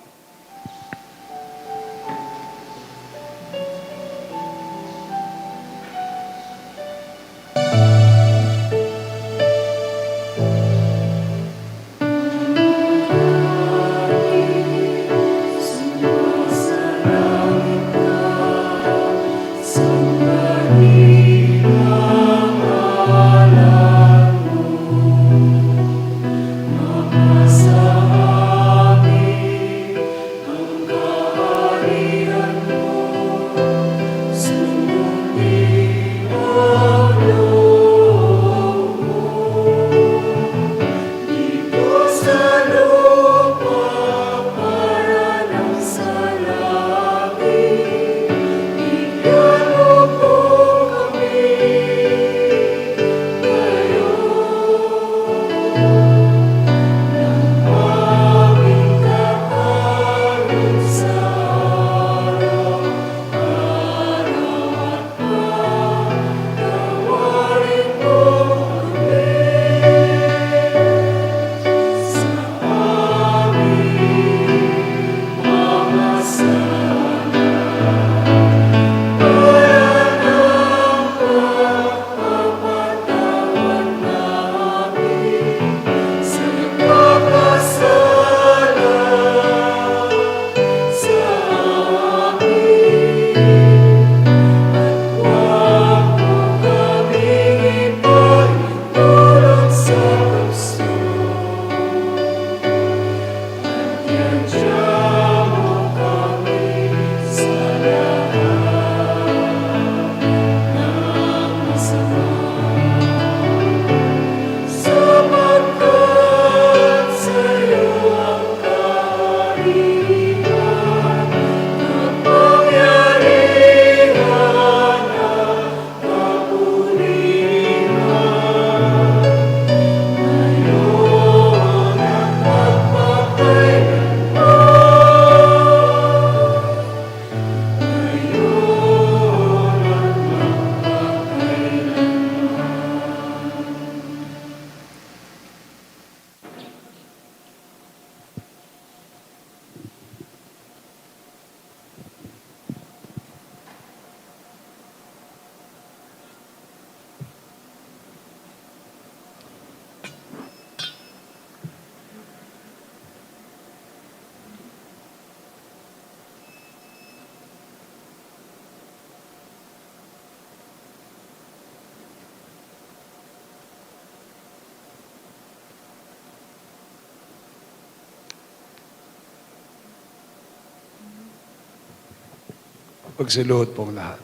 Pagsiluhod pong lahat.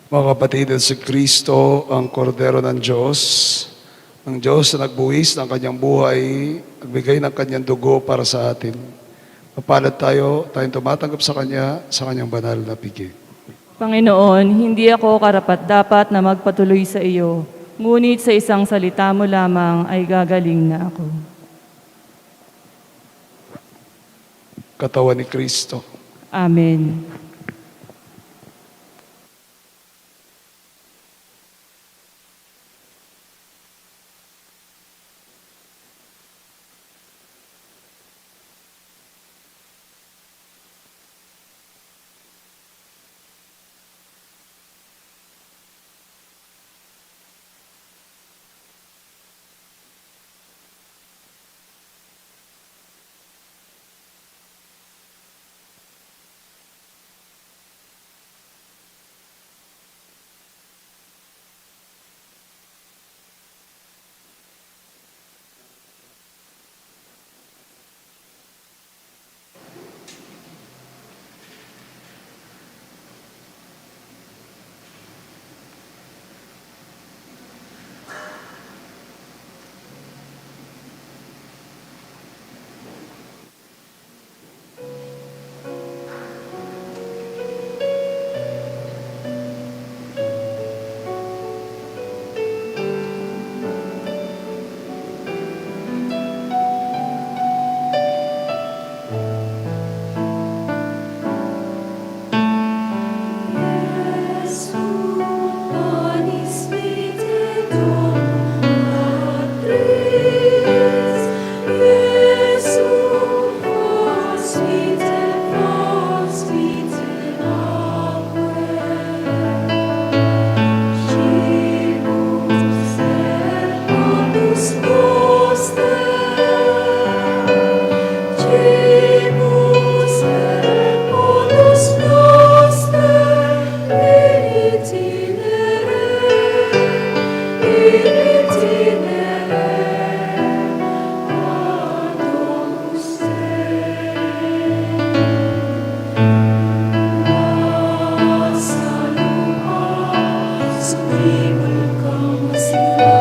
Mga kapatid, si Kristo ang kordero ng Diyos na nagbuwis ng kanyang buhay, nagbigay ng kanyang dugo para sa atin. Mapalad tayong tumatanggap sa kanyang banal na piging. Panginoon, hindi ako karapat-dapat na magpatuloy sa iyo, ngunit sa isang salita mo lamang ay gagaling na ako. Katawan ni Kristo. Amen. sumibol kang masigla,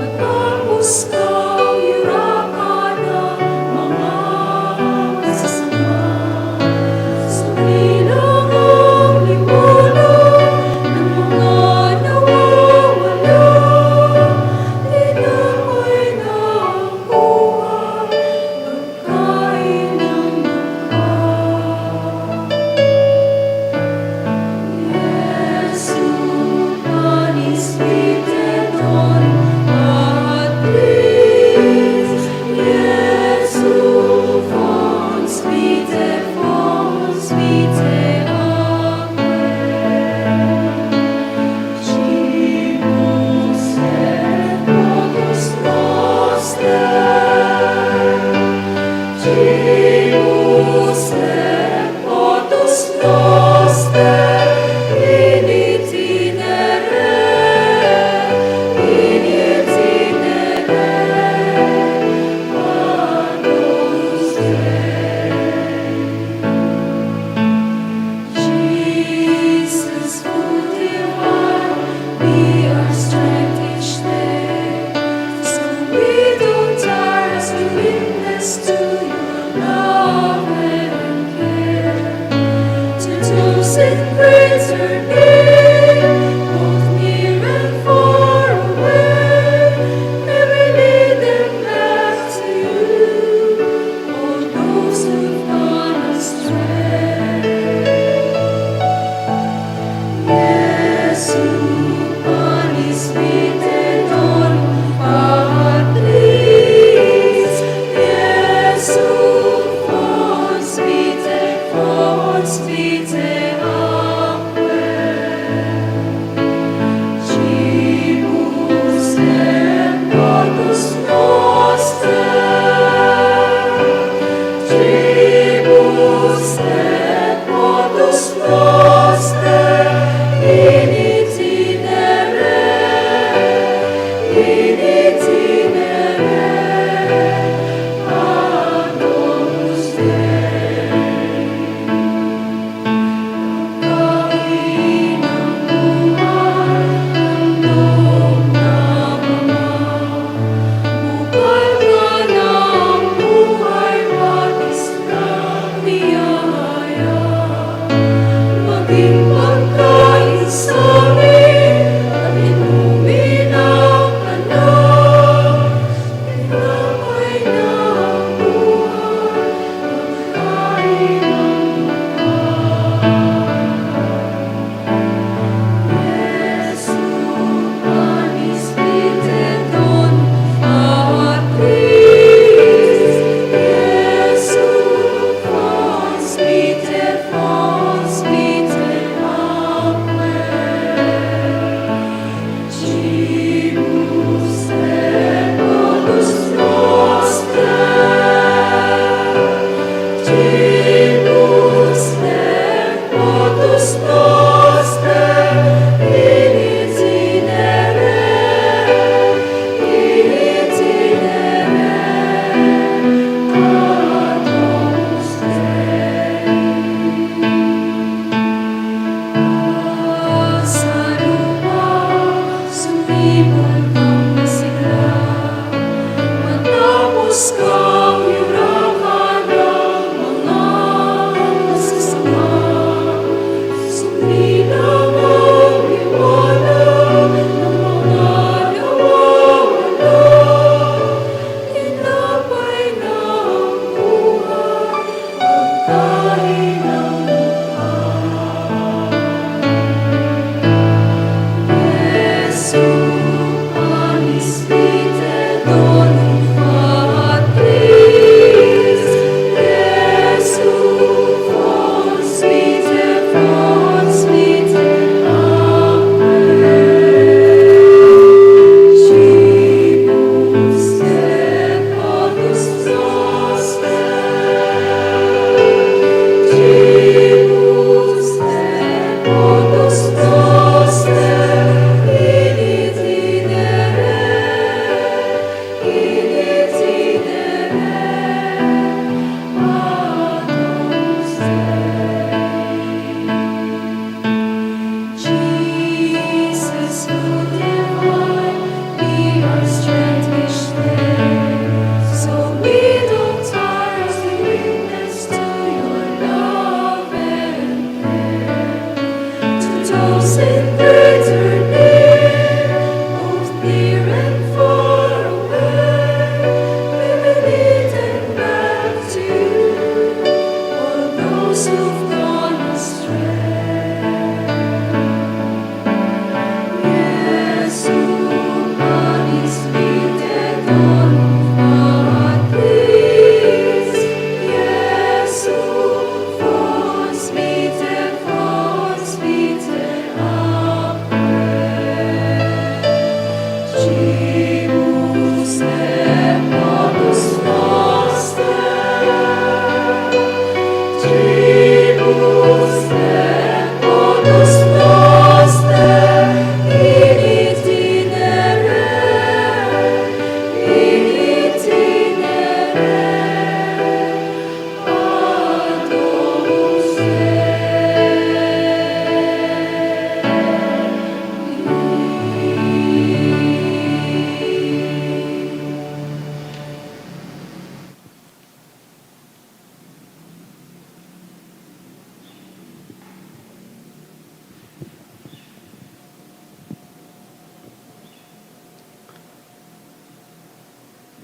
matapos kang hirapan ng mga masasama. Sumilang ang liwanag ng mga nawawala, tinamoy na ang buhay, pagkain ng Yesu,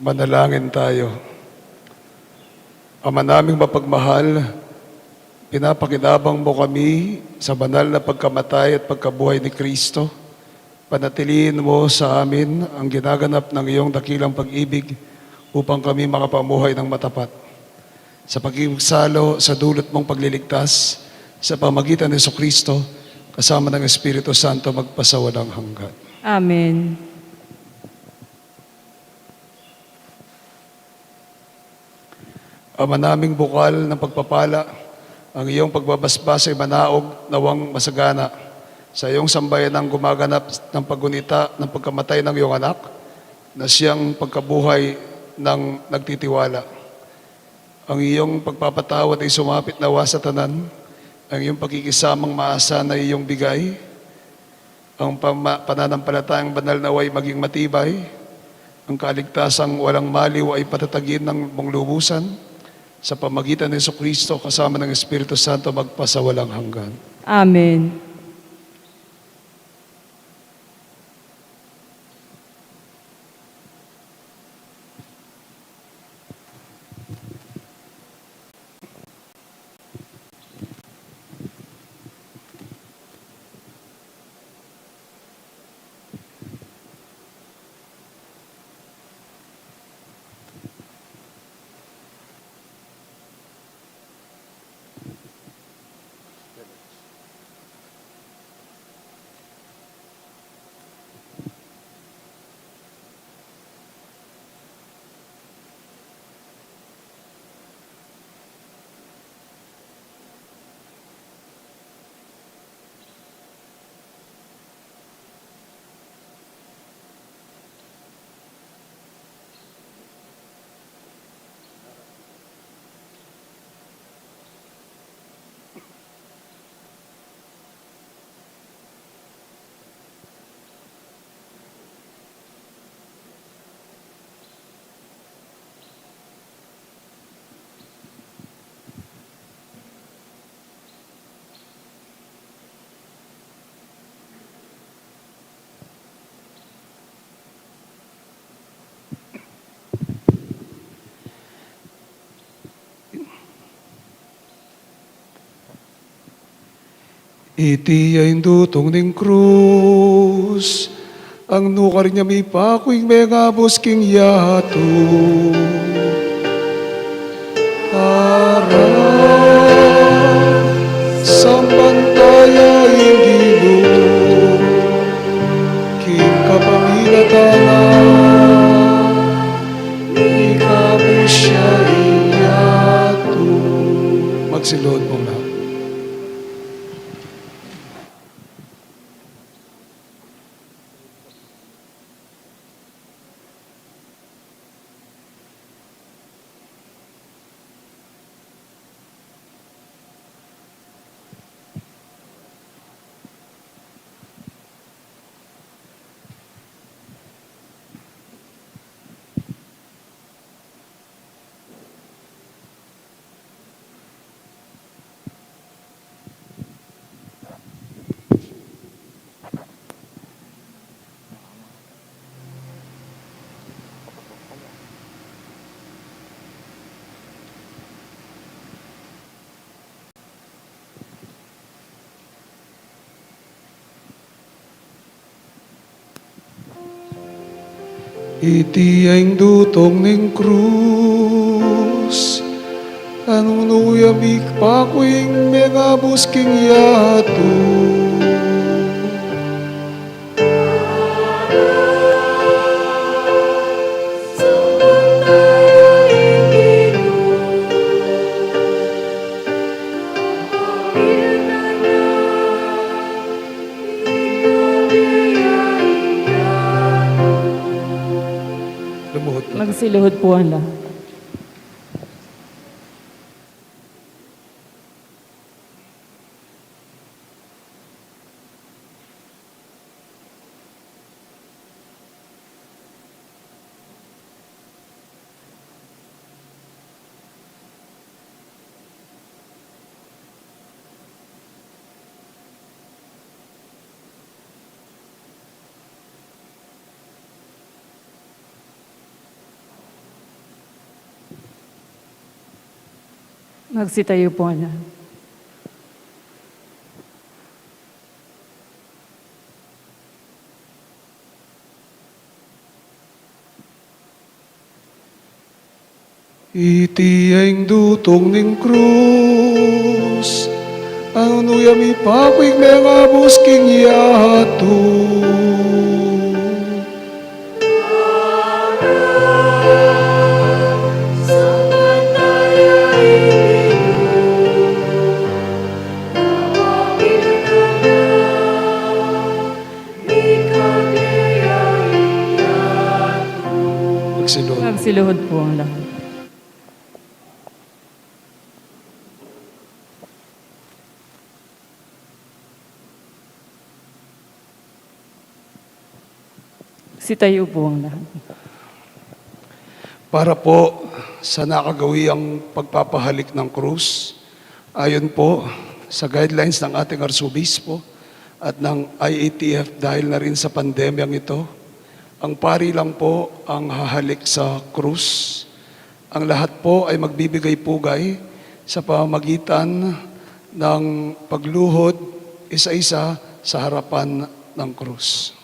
Manalangin tayo. Ama naming mapagmahal, pinapakinabang mo kami sa banal na pagkamatay at pagkabuhay ni Kristo. Panatiliin mo sa amin ang ginaganap ng iyong dakilang pag-ibig upang kami makapamuhay ng matapat. Sa pagkiksalo sa dulot mong pagliligtas, sa pamagitan ni Kristo, kasama ng Espiritu Santo magpasawalang hanggan. Amen. Ama naming bukal ng pagpapala, ang iyong pagbabasbas ay manaog nawang masagana sa iyong sambayanang gumaganap ng paggunita ng pagkamatay ng iyong anak na siyang pagkabuhay ng nagtitiwala. Ang iyong pagpapatawad ay sumapit nawa sa tanan, ang iyong pakikisamang maasa na iyong bigay, ang pananampalatayang banal na way maging matibay, ang kaligtasang walang maliw ay patatagin ng mong lubusan, sa pamagitan ng Kristo kasama ng Espiritu Santo magpasawalang hanggan. Amen. Iti ay dutong ning krus, ang nukar niya may pakuing megabos king yato. Harap sambantaya ingilo, king kapangilatangan, megabos siya inyato. Magsilod mo na. Iti ang dutong ning krus, anong nuyamik pakuing megabos king yato. Lumuhod po. Magsiluhod po ang lahat. Magsitayo po na. Iti ang dutong ning krus, ano yami pakwig mga busking yato. Magsilod. Magsiluhod po ang lahat. Sitayo po ang lahat. Para po sa nakagawiang pagpapahalik ng krus, ayon po sa guidelines ng ating arsobispo at ng IATF dahil na rin sa pandemyang ito, ang pari lang po ang hahalik sa krus. Ang lahat po ay magbibigay pugay sa pamamagitan ng pagluhod isa-isa sa harapan ng krus.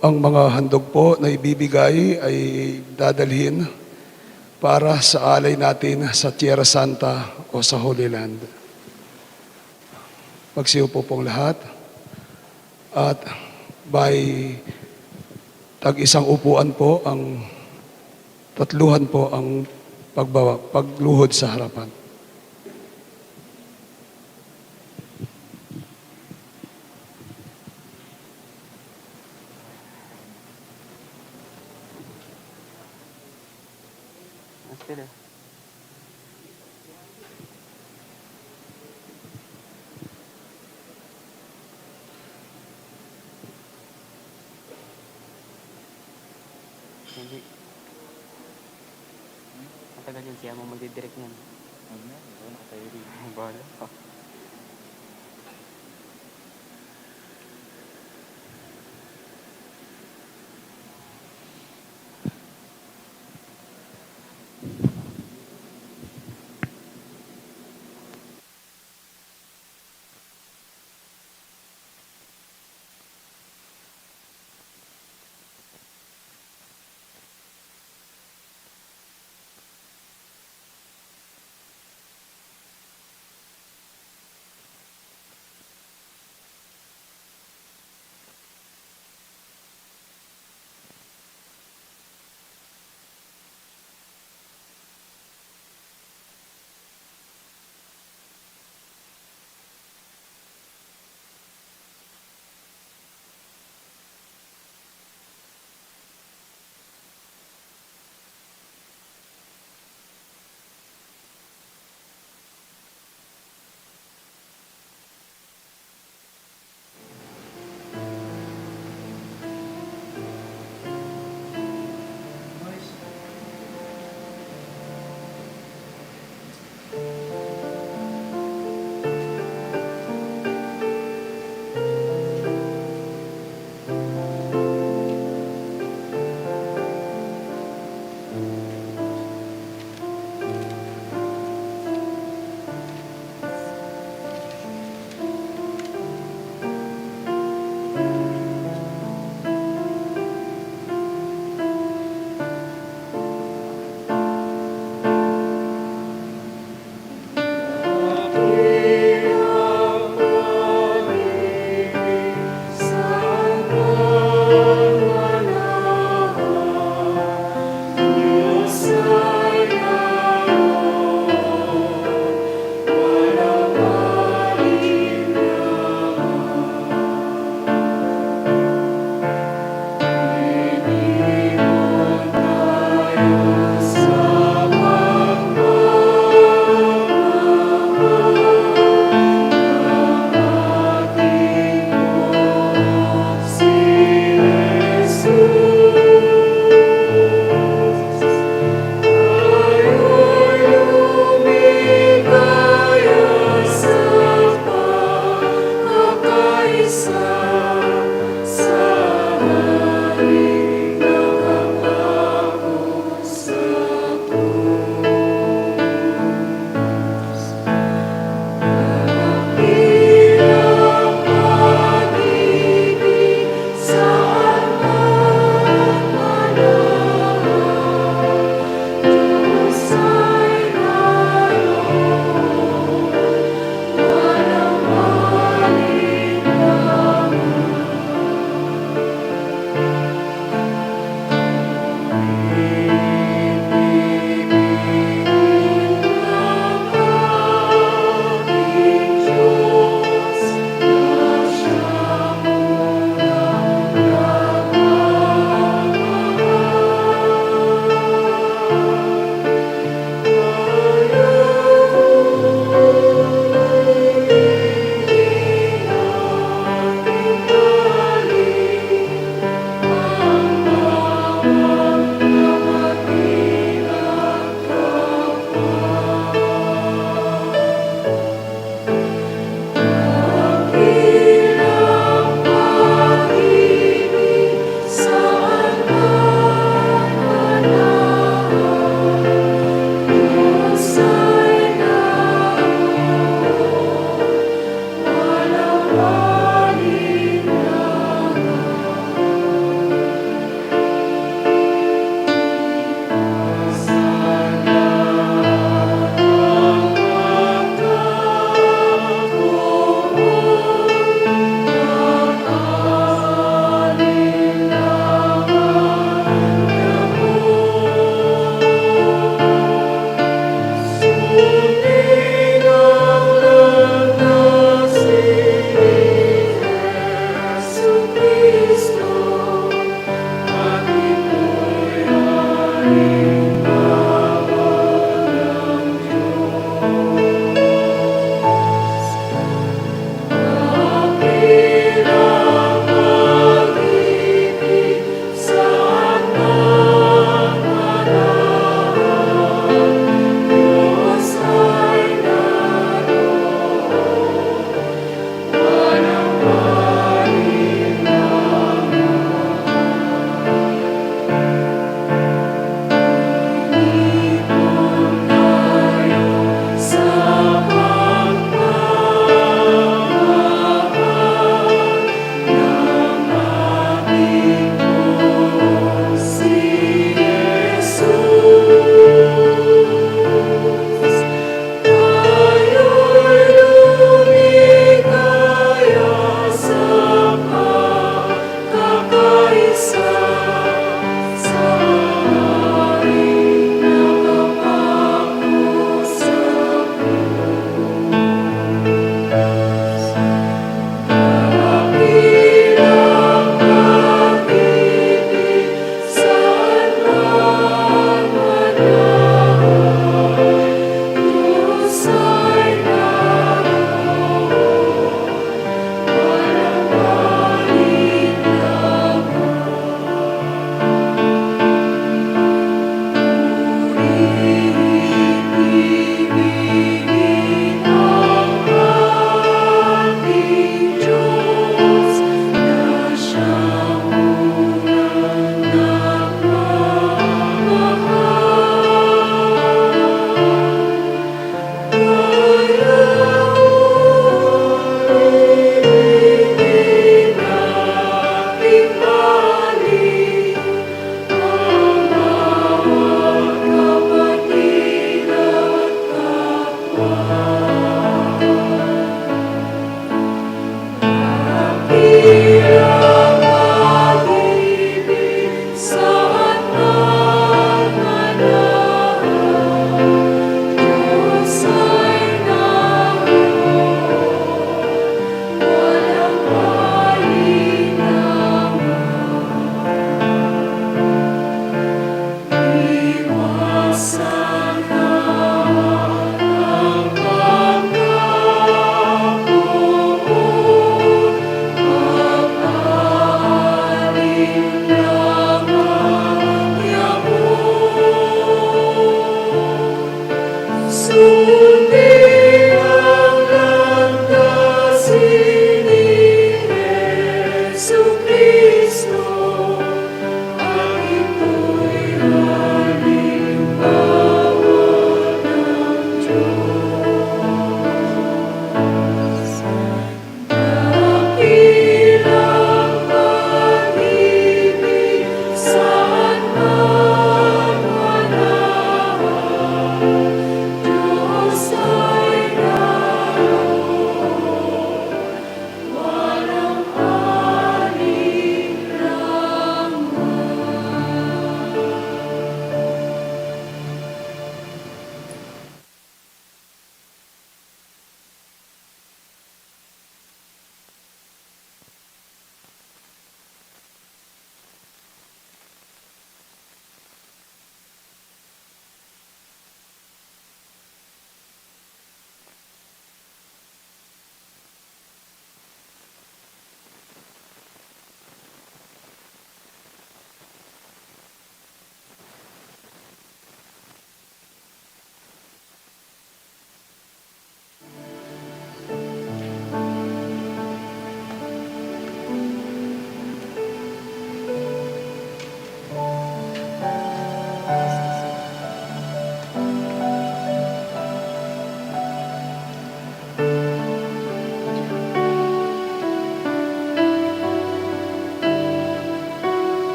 Ang mga handog po na ibibigay ay dadalhin para sa alay natin sa Tierra Santa o sa Holy Land. Magsiupo pong lahat at by tag-isang upuan po ang tatluhan po ang pagluhod sa harapan. Hindi. Matagal yun siya mo magdidirect niyan. Huwag na, nakatayo rin. Bahala.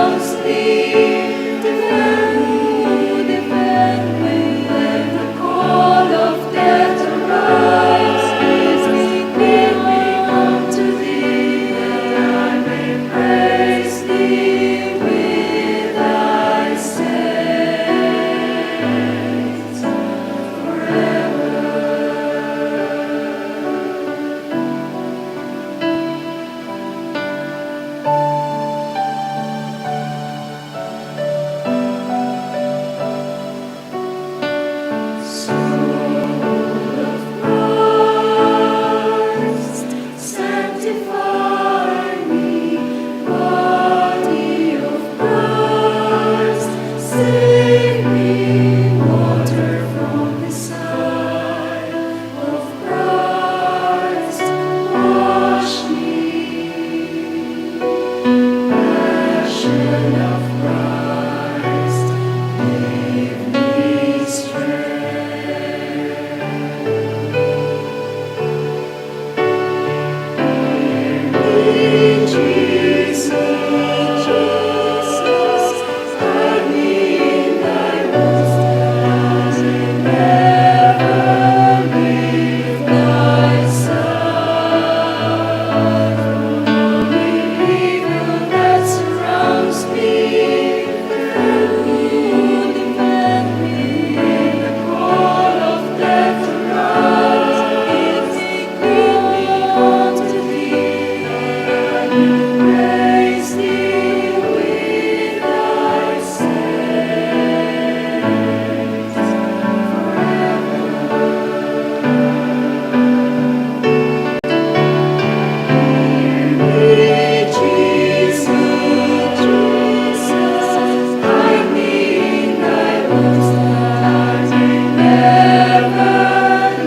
surrounds me. Defend me when the call of death arises. Lead me unto thee, that I may praise thee with thy saints forever. Sanctify me, body of Christ, save me, water from the side of Christ, wash me, passion of Christ, give me strength. Jesus, hide me in thy bosom, never leave thy side. From the evil that surrounds me, defend me in the call of death arise. Lead me unto thee, that I may praise thee with thy saints forever. Jesus, hide me in thy bosom, never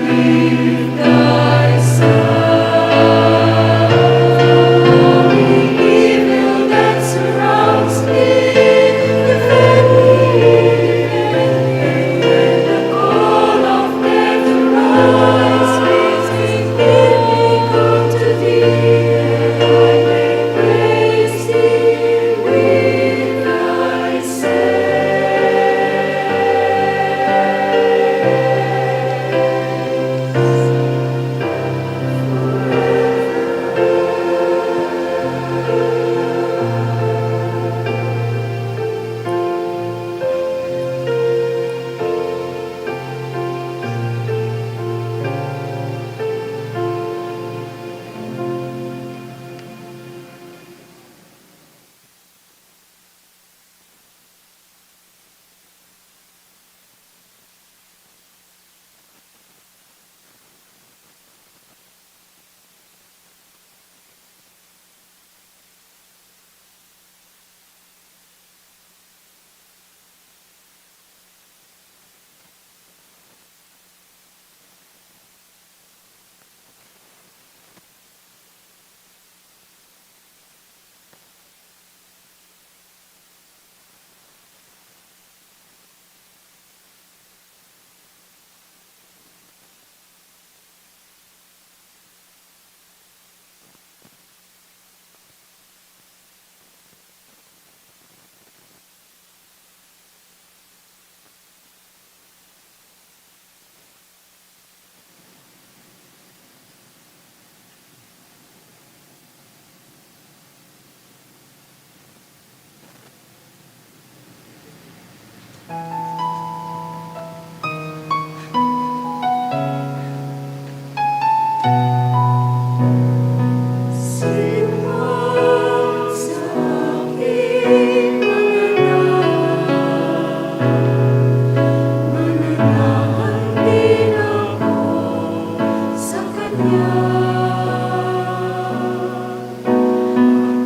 leave thy side. From the evil that surrounds me, defend me when the call of death arises. Lead me unto thee, that I may praise thee with thy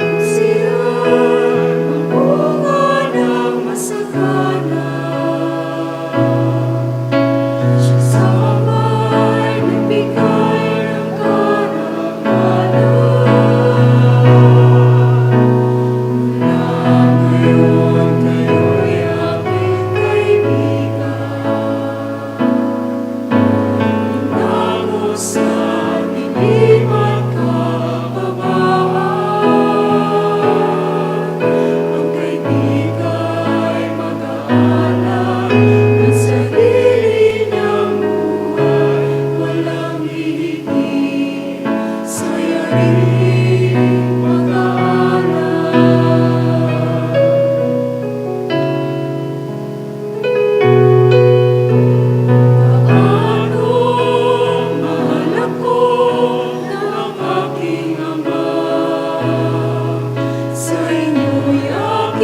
Siya ang bunga ng masagana.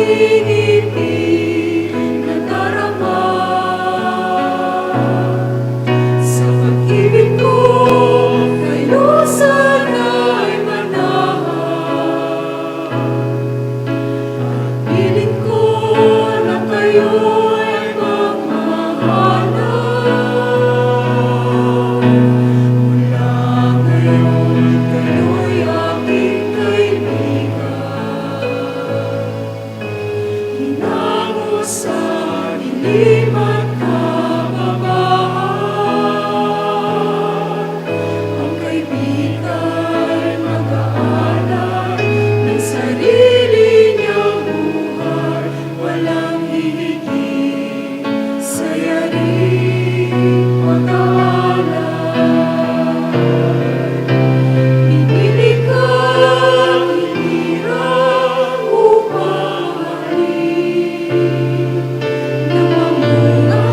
aking ipinadarama. Sa pag-ibig ko, kayo sana'y manahan. At piling ko na kayo'y magmahalan. Mula ngayon, kayo'y aking kaibigan. Hinango sa dilim at kababaan. Ang kaibigan mag-aalay ng sarili niyang buhay. Walang hihigit sa yaring pag-aalay. Pinili kang hinirang upang mahalin, na mamunga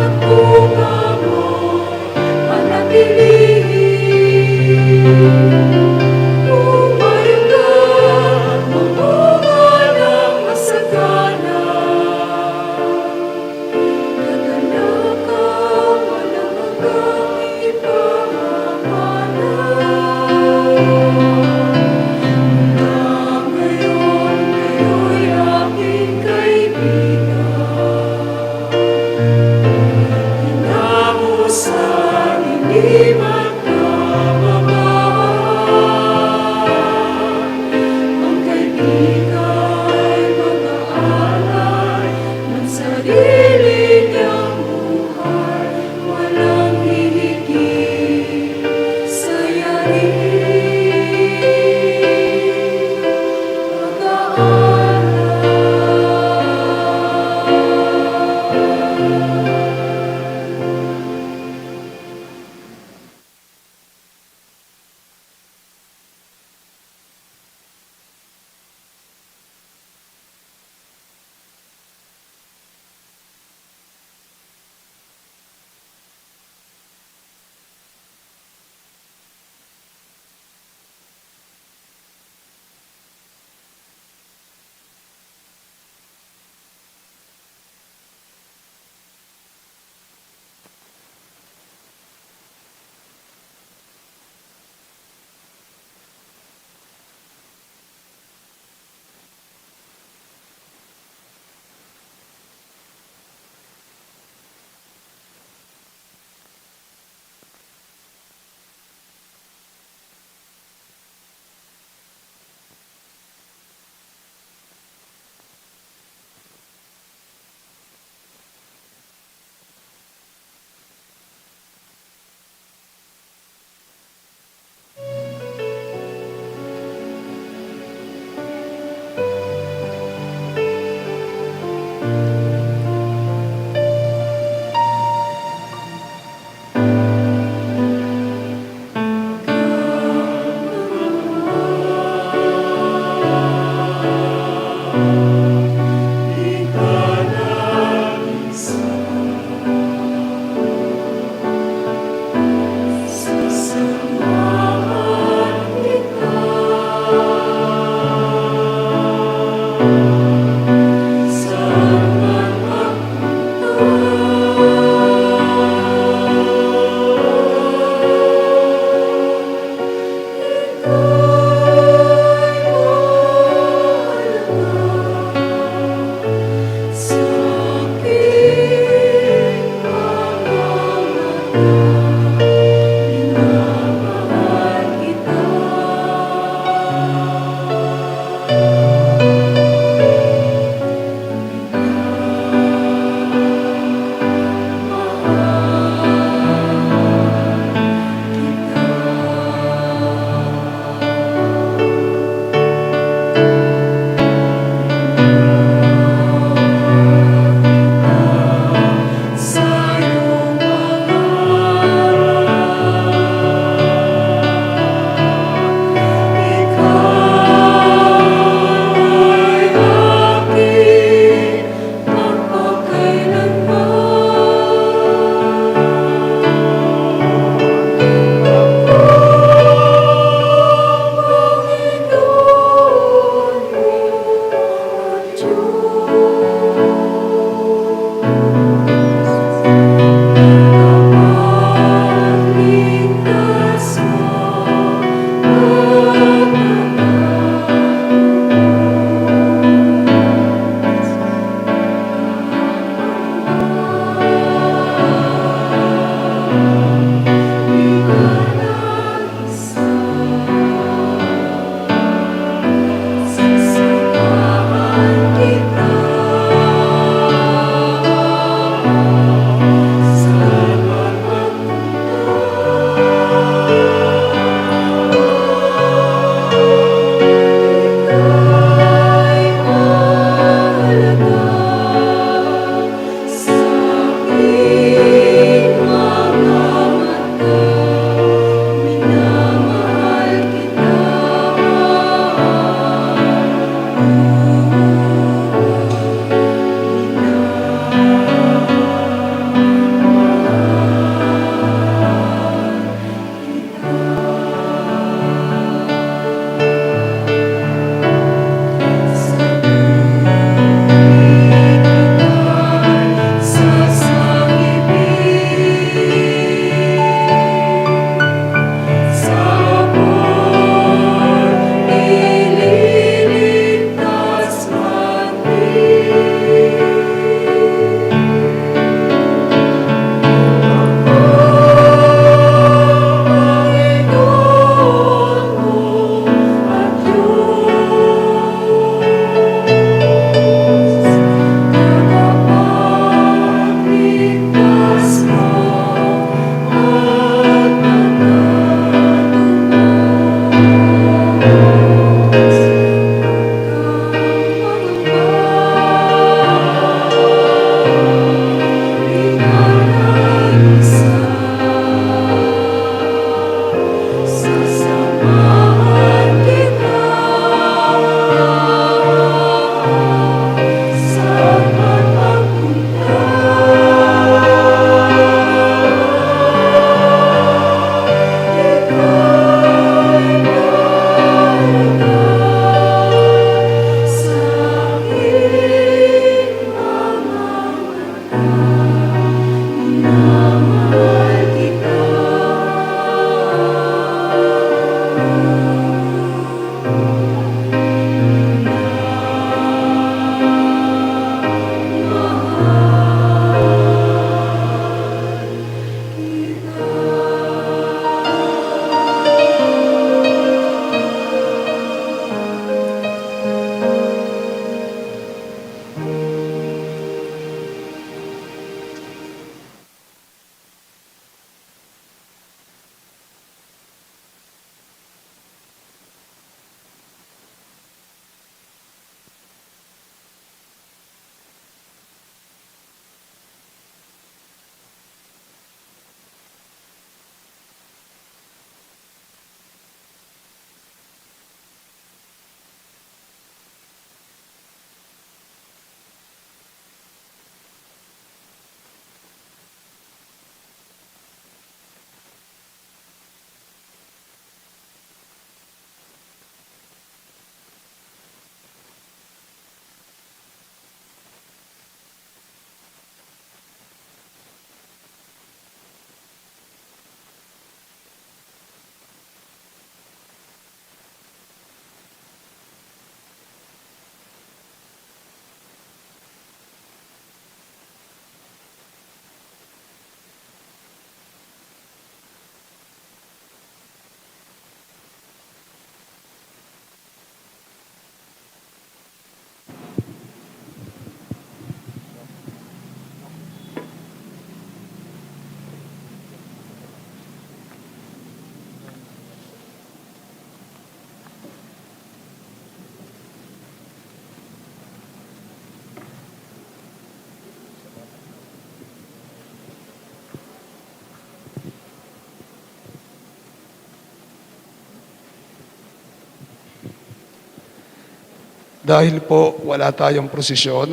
Dahil po wala tayong prosesyon,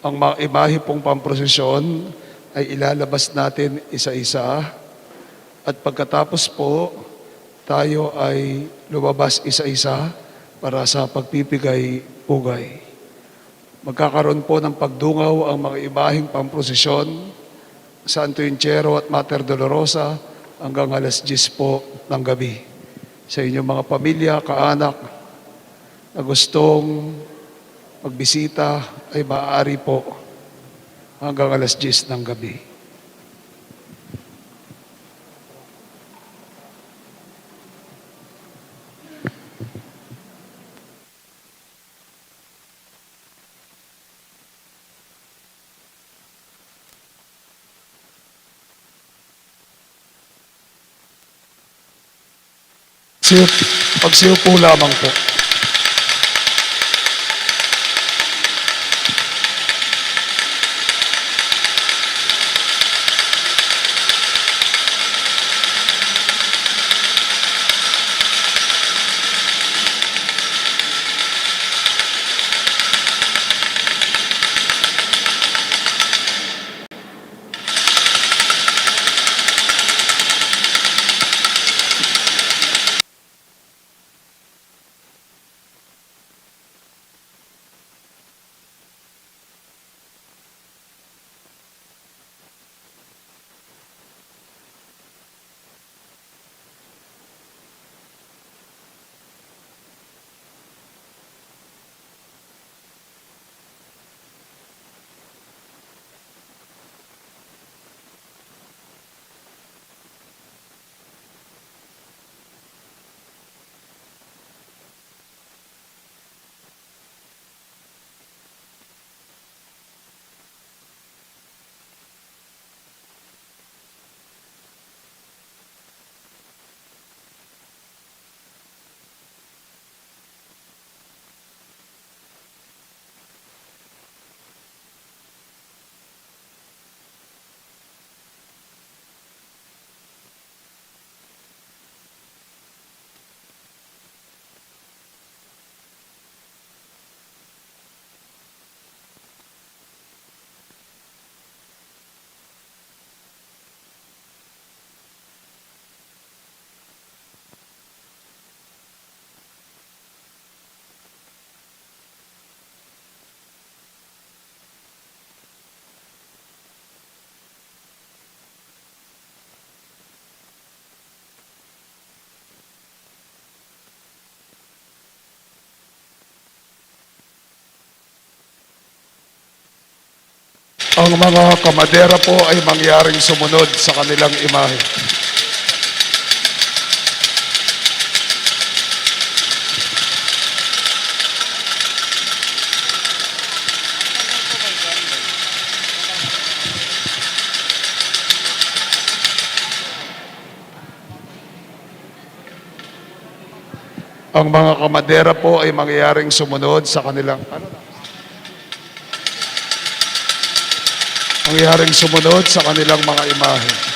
ang mga imahe pong pamprosesyon ay ilalabas natin isa-isa at pagkatapos po tayo ay lumabas isa-isa para sa pagpipigay-pugay. Magkakaroon po ng pagdungaw ang mga imaheng pamprosesyon Santo Entierro at Mater Dolorosa hanggang alas 10 po ng gabi. Sa inyong mga pamilya, kaanak na gustong magbisita ay maaari po hanggang alas 10 ng gabi. Pagsiyo po lamang po. Ang mga kamadera po ay mangyaring sumunod sa kanilang imahe. Ang mga kamadera po ay mangyaring sumunod sa kanilang mangyaring sumunod sa kanilang mga imahe.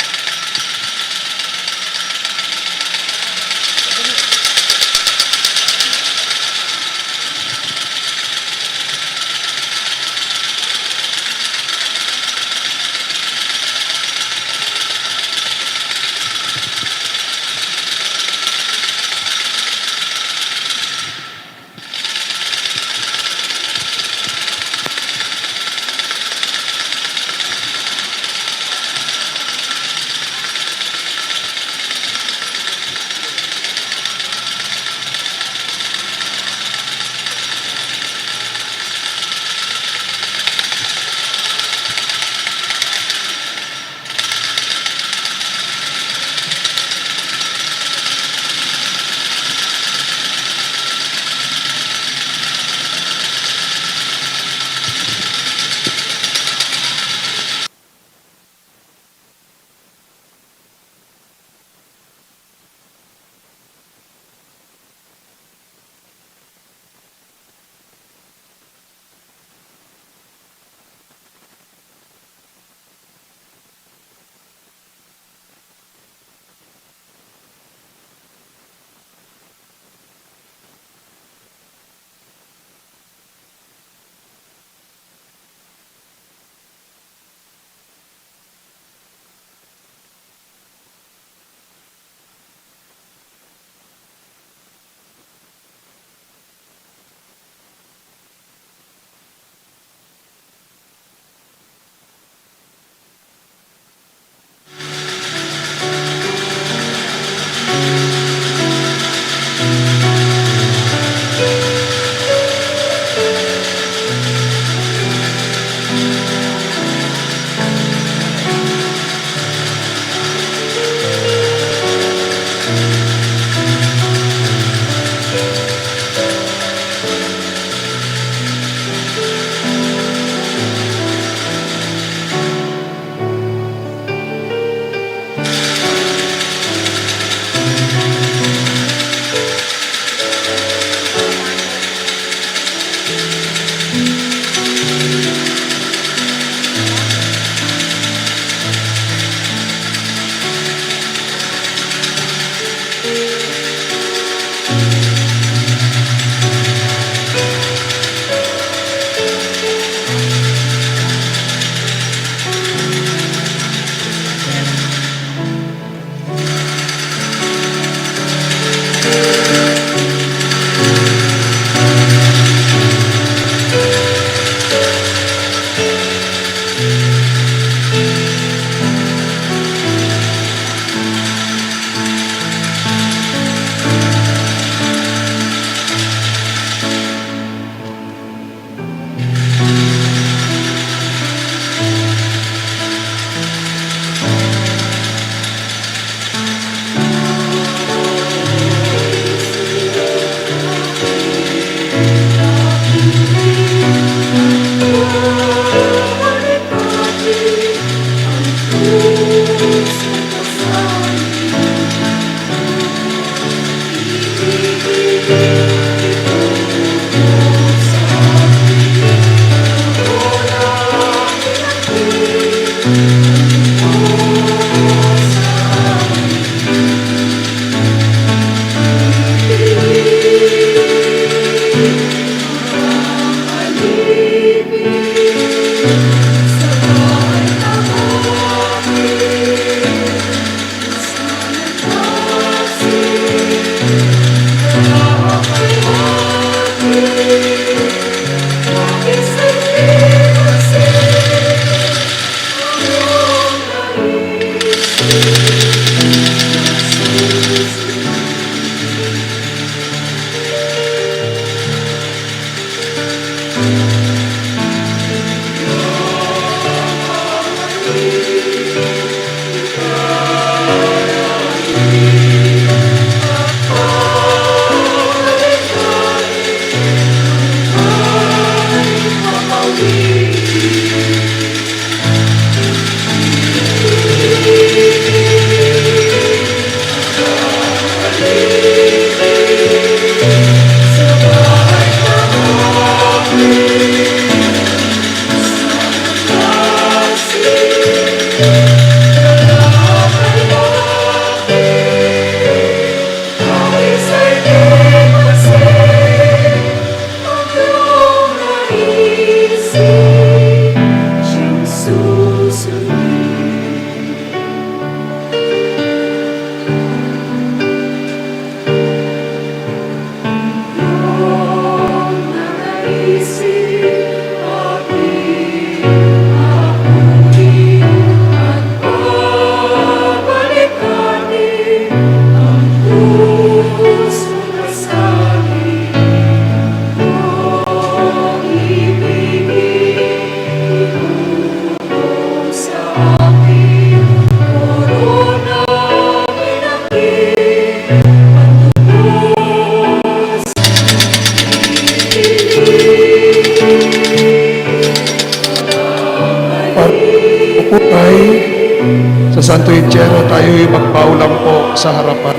Sa Santo Inchero, tayo ay magbaw lang po sa harapan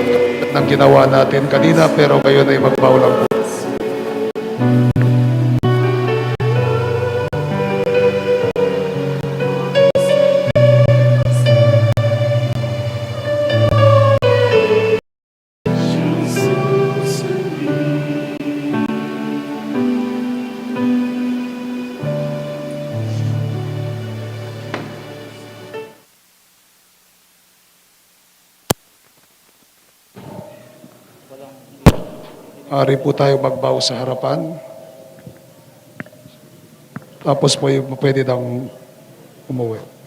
ng ginawa natin kanina, pero ngayon ay magbaw lang po. Ari po tayo magbaw sa harapan. Tapos po pwede nang umuwi.